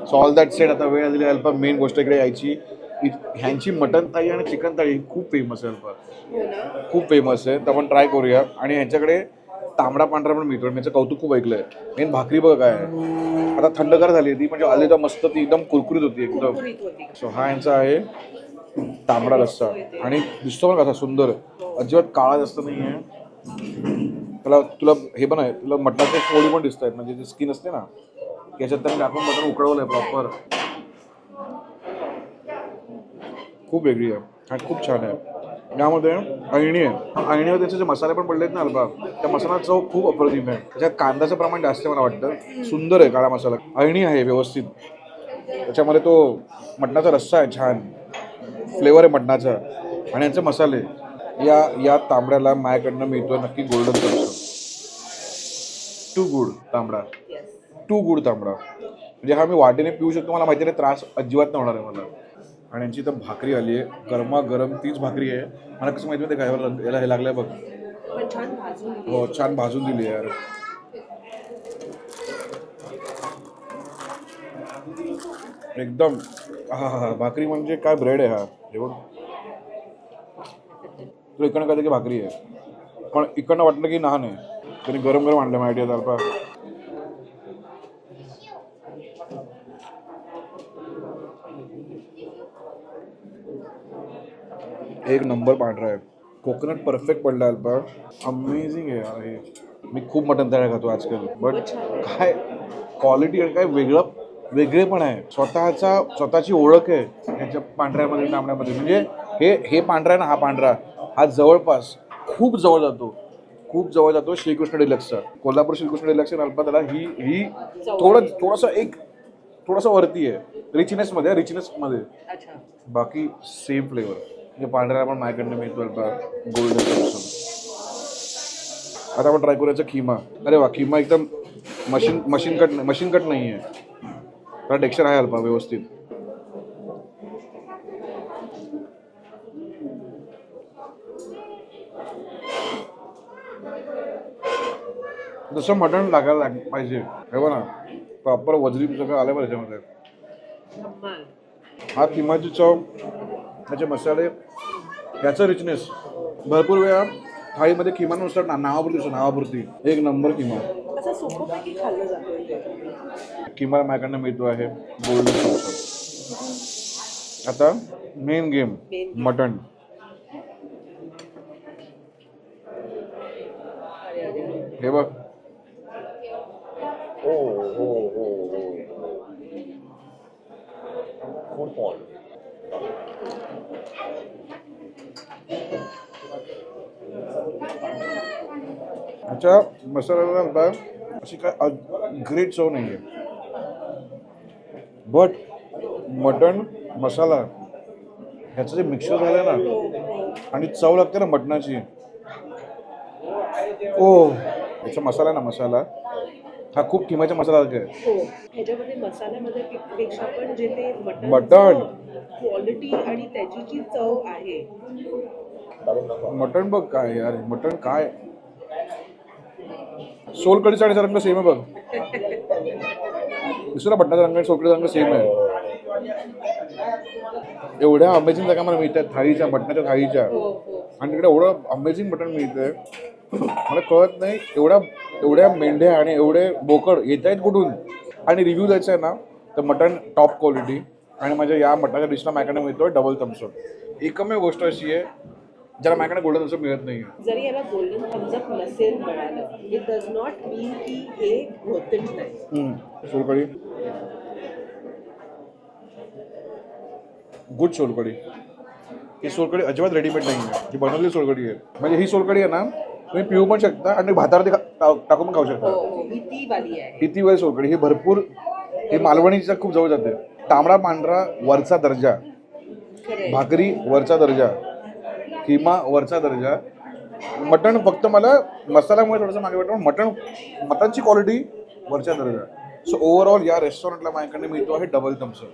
So all that set. आता वेळ आलेली आहे अल्पा मेन गोष्ट इकडे यायची. ह्यांची मटन थाळी आणि चिकन थाळी खूप फेमस आहे अल्पा, खूप फेमस आहे. तर आपण ट्राय करूया. आणि ह्यांच्याकडे तांबडा पांढरा पण मिळतो, याचं कौतुक खूप ऐकलंय. मेन भाकरी बघा काय आहे, आता थंडगार झाली ती, म्हणजे आली तर मस्त ती एकदम कुरकुरीत होती एकदम. सो हा यांचा आहे तांबडा रस्सा, आणि दिसतो पण कसा सुंदर, अजिबात काळा जास्त नाही आहे. त्याला तुला हे पण आहे, तुला मटणाचे पोळी पण दिसत आहेत, म्हणजे जे स्किन असते ना याच्यात त्यांनी टाकून मटण उकळवलं आहे प्रॉपर. खूप वेगळी आहे आणि खूप छान आहे. यामध्ये अळणी आहे. अळणीवर त्याचे जे मसाले पण पडलेत ना अल्पा, त्या मसाला चव खूप अप्रतिम आहे. त्याच्यात कांद्याचं प्रमाण जास्त मला वाटतं. सुंदर आहे काळा मसाला. अळणी आहे व्यवस्थित. त्याच्यामध्ये तो मटणाचा रस्सा आहे, छान फ्लेवर आहे मटणाचा, आणि यांचे मसाले. या तांबड्याला माझ्याकडनं मिळतोय नक्की गोल्डन थम्सअप. टू गुड तांबडा, येस. टू गुड तांबडा. म्हणजे हा मी वाटेने पिऊ शकतो, मला माहिती नाही त्रास अजिबात नाही होणार आहे मला. आणि यांची तर भाकरी आली आहे गरमागरम, तीच भाकरी आहे. मला कसं माहिती होतं काय याला हे लागलं आहे बघ. पण छान भाजून दिली. हो छान भाजून दिली यार. एकदम हा भाकरी म्हणजे काय ब्रेड आहे हा. हे बघ तुला इकडनं कळतं की भाकरी आहे, पण इकडनं वाटलं की लहान आहे. तरी गरम गरम आणलं माहिती आहे दालपा. एक नंबर पांढरा आहे. कोकोनट परफेक्ट पडला अल्पा. अमेझिंग आहे यार हे. मी खूप मटण तयार खातो आजकाल, बट काय क्वालिटी आणि काय वेगळेपण आहे. स्वतःची ओळख आहे ह्याच्या पांढऱ्यामध्ये तांबड्यामध्ये. म्हणजे हे पांढरा आहे ना, हा पांढरा हा जवळपास खूप जवळ जातो श्रीकृष्ण डिलक्सचा. कोल्हापूर श्रीकृष्ण डिलक्स अल्पा त्याला ही थोडंसं वरती आहे रिचनेसमध्ये. अच्छा. बाकी सेम फ्लेवर. म्हणजे पांढऱ्याला पण माझ्याकडनं मिळतो अल्पा गोल्डन. आता आपण ट्राय करायचं खिमा. अरे वा, खिमा एकदम मशीन कट नाही आहे. त्याला टेक्स्चर आहे अल्पा व्यवस्थित. जसं मटण लागायला पाहिजे हे बघ ना, प्रॉपर वजरी सगळं आलं पाहिजे त्याच्यामध्ये. धम्माल. हा खिमाची चव, त्याचे मसाले, याचं रिचनेस. भरपूर वेळा थाळीमध्ये खिमा नुसतं नावापुरती एक नंबर खिमा. असं सोपंपैकी खाल्लं जातं ते. किंवा माझ्याकडनं मिळतो आहे गोल्डन सॉस. आता मेन गेम मटण. हे बघ ह्याच्या मसाल्याला अशी काय ग्रेट चव नाही आहे, बट मटण मसाला ह्याचं जे मिक्सर झालं ना आणि चव लागते ना मटणाची. ओ याचा मसाला ना, मसाला हा खूप किमाचा मसाला आहे. हो, ह्याच्यामध्ये मसाल्यामध्ये पेक्षा पण जे ते मटण क्वालिटी आणि त्याची जी चव आहे. मटण बघ काय यार, मटण काय सोलकडीचा आणि रंग सेम आहे बघ. दुसरा मटणाचा रंग आणि सोलकडीचा रंग सेम आहे. एवढ्या अमेझिंग जागा मला मिळतात थाळीच्या, मटणाच्या थाळीच्या, आणि तिकडे एवढं अमेझिंग मटण मिळतंय मला कळत नाही. एवढ्या मेंढ्या आणि एवढे बोकड येत आहेत कुठून. आणि रिव्ह्यू द्यायचा आहे ना तर मटण टॉप क्वालिटी. आणि माझ्या या मटणाच्या डिशला माझ्याकडे मिळतोय डबल थम्सअप. एकमेव गोष्ट अशी आहे ज्याला माझ्याकडे गोल्डन थम्सअप मिळत नाही. जरी याला गोल्डन थम्सअप नसेल मिळालं, इट डज नॉट मीन की हे होतच नाही. सोलकढी गुड सोलकढी. ही सोलकढी अजिबात रेडीमेड नाही आहे, ही बनवलेली सोलकढी आहे. म्हणजे ही सोलकढी आहे ना तुम्ही पिऊ पण शकता आणि भातावरती टाकून खाऊ शकता. ही ती वाली आहे. ही ती वाली सोलकढी. ही भरपूर ही मालवणीच्या खूप जवळ जाते. तांबडा पांढरा वरचा दर्जा, भाकरी वरचा दर्जा, किमा वरचा दर्जा. मटण फक्त मला मसाल्यामुळे थोडंसं मागे वाटतं, मटणची क्वालिटी वरच्या दर्जा. सो ओव्हरऑल या रेस्टॉरंटला माझ्याकडनं मिळतो आहे डबल थम्सअप.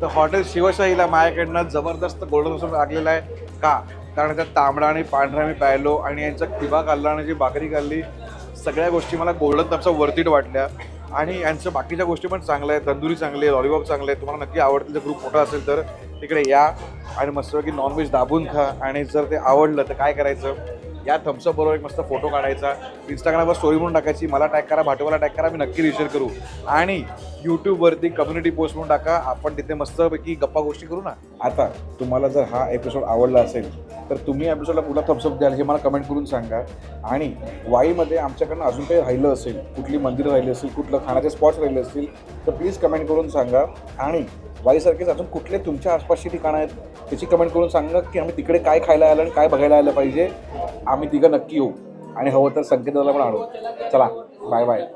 तर हॉटेल शिवशाहीला माझ्याकडनं जबरदस्त गोल्डन थम्सअप लागलेला आहे. का? कारण त्यात तांबडा आणि पांढरा मी प्यायलो आणि यांचा किमा खाल्ला आणि जी भाकरी खाल्ली, सगळ्या गोष्टी मला गोल्डन थम्सअप वर्थिट वाटल्या. आणि यांचं बाकीच्या गोष्टी पण चांगल्या आहेत. तंदुरी चांगली आहे, लॉलीपॉप चांगले आहे. तुम्हाला नक्की आवडतील. जर ग्रुप मोठा असेल तर तिकडे या आणि मस्तपैकी नॉनव्हेज दाबून खा. आणि जर ते आवडलं तर काय करायचं, या थम्सअप बरोबर एक मस्त फोटो काढायचा, इंस्टाग्रामवर स्टोरी म्हणून टाकायची, मला टॅग करा, भाटोबाला टॅग करा, मी नक्की रिशेअर करू. आणि यूट्यूबवरती कम्युनिटी पोस्ट म्हणून टाका, आपण तिथे मस्तपैकी गप्पा गोष्टी करू ना. आता तुम्हाला जर हा एपिसोड आवडला असेल तर तुम्ही एपिसोडला पुन्हा थम्सअप द्याल हे मला कमेंट करून सांगा. आणि वाईमध्ये आमच्याकडनं अजून काही राहिलं असेल, कुठली मंदिरं राहिली असेल, कुठलं खाण्याचे स्पॉट्स राहिले असतील तर प्लीज कमेंट करून सांगा. आणि वाईसारखेच अजून कुठले तुमच्या आसपासची ठिकाणं आहेत त्याची कमेंट करून सांगा की आम्ही तिकडे काय खायला आलं आणि काय बघायला आलं पाहिजे. आम्ही तिघं नक्की येऊ आणि हवं तर संकेताला पण आणू. चला बाय बाय.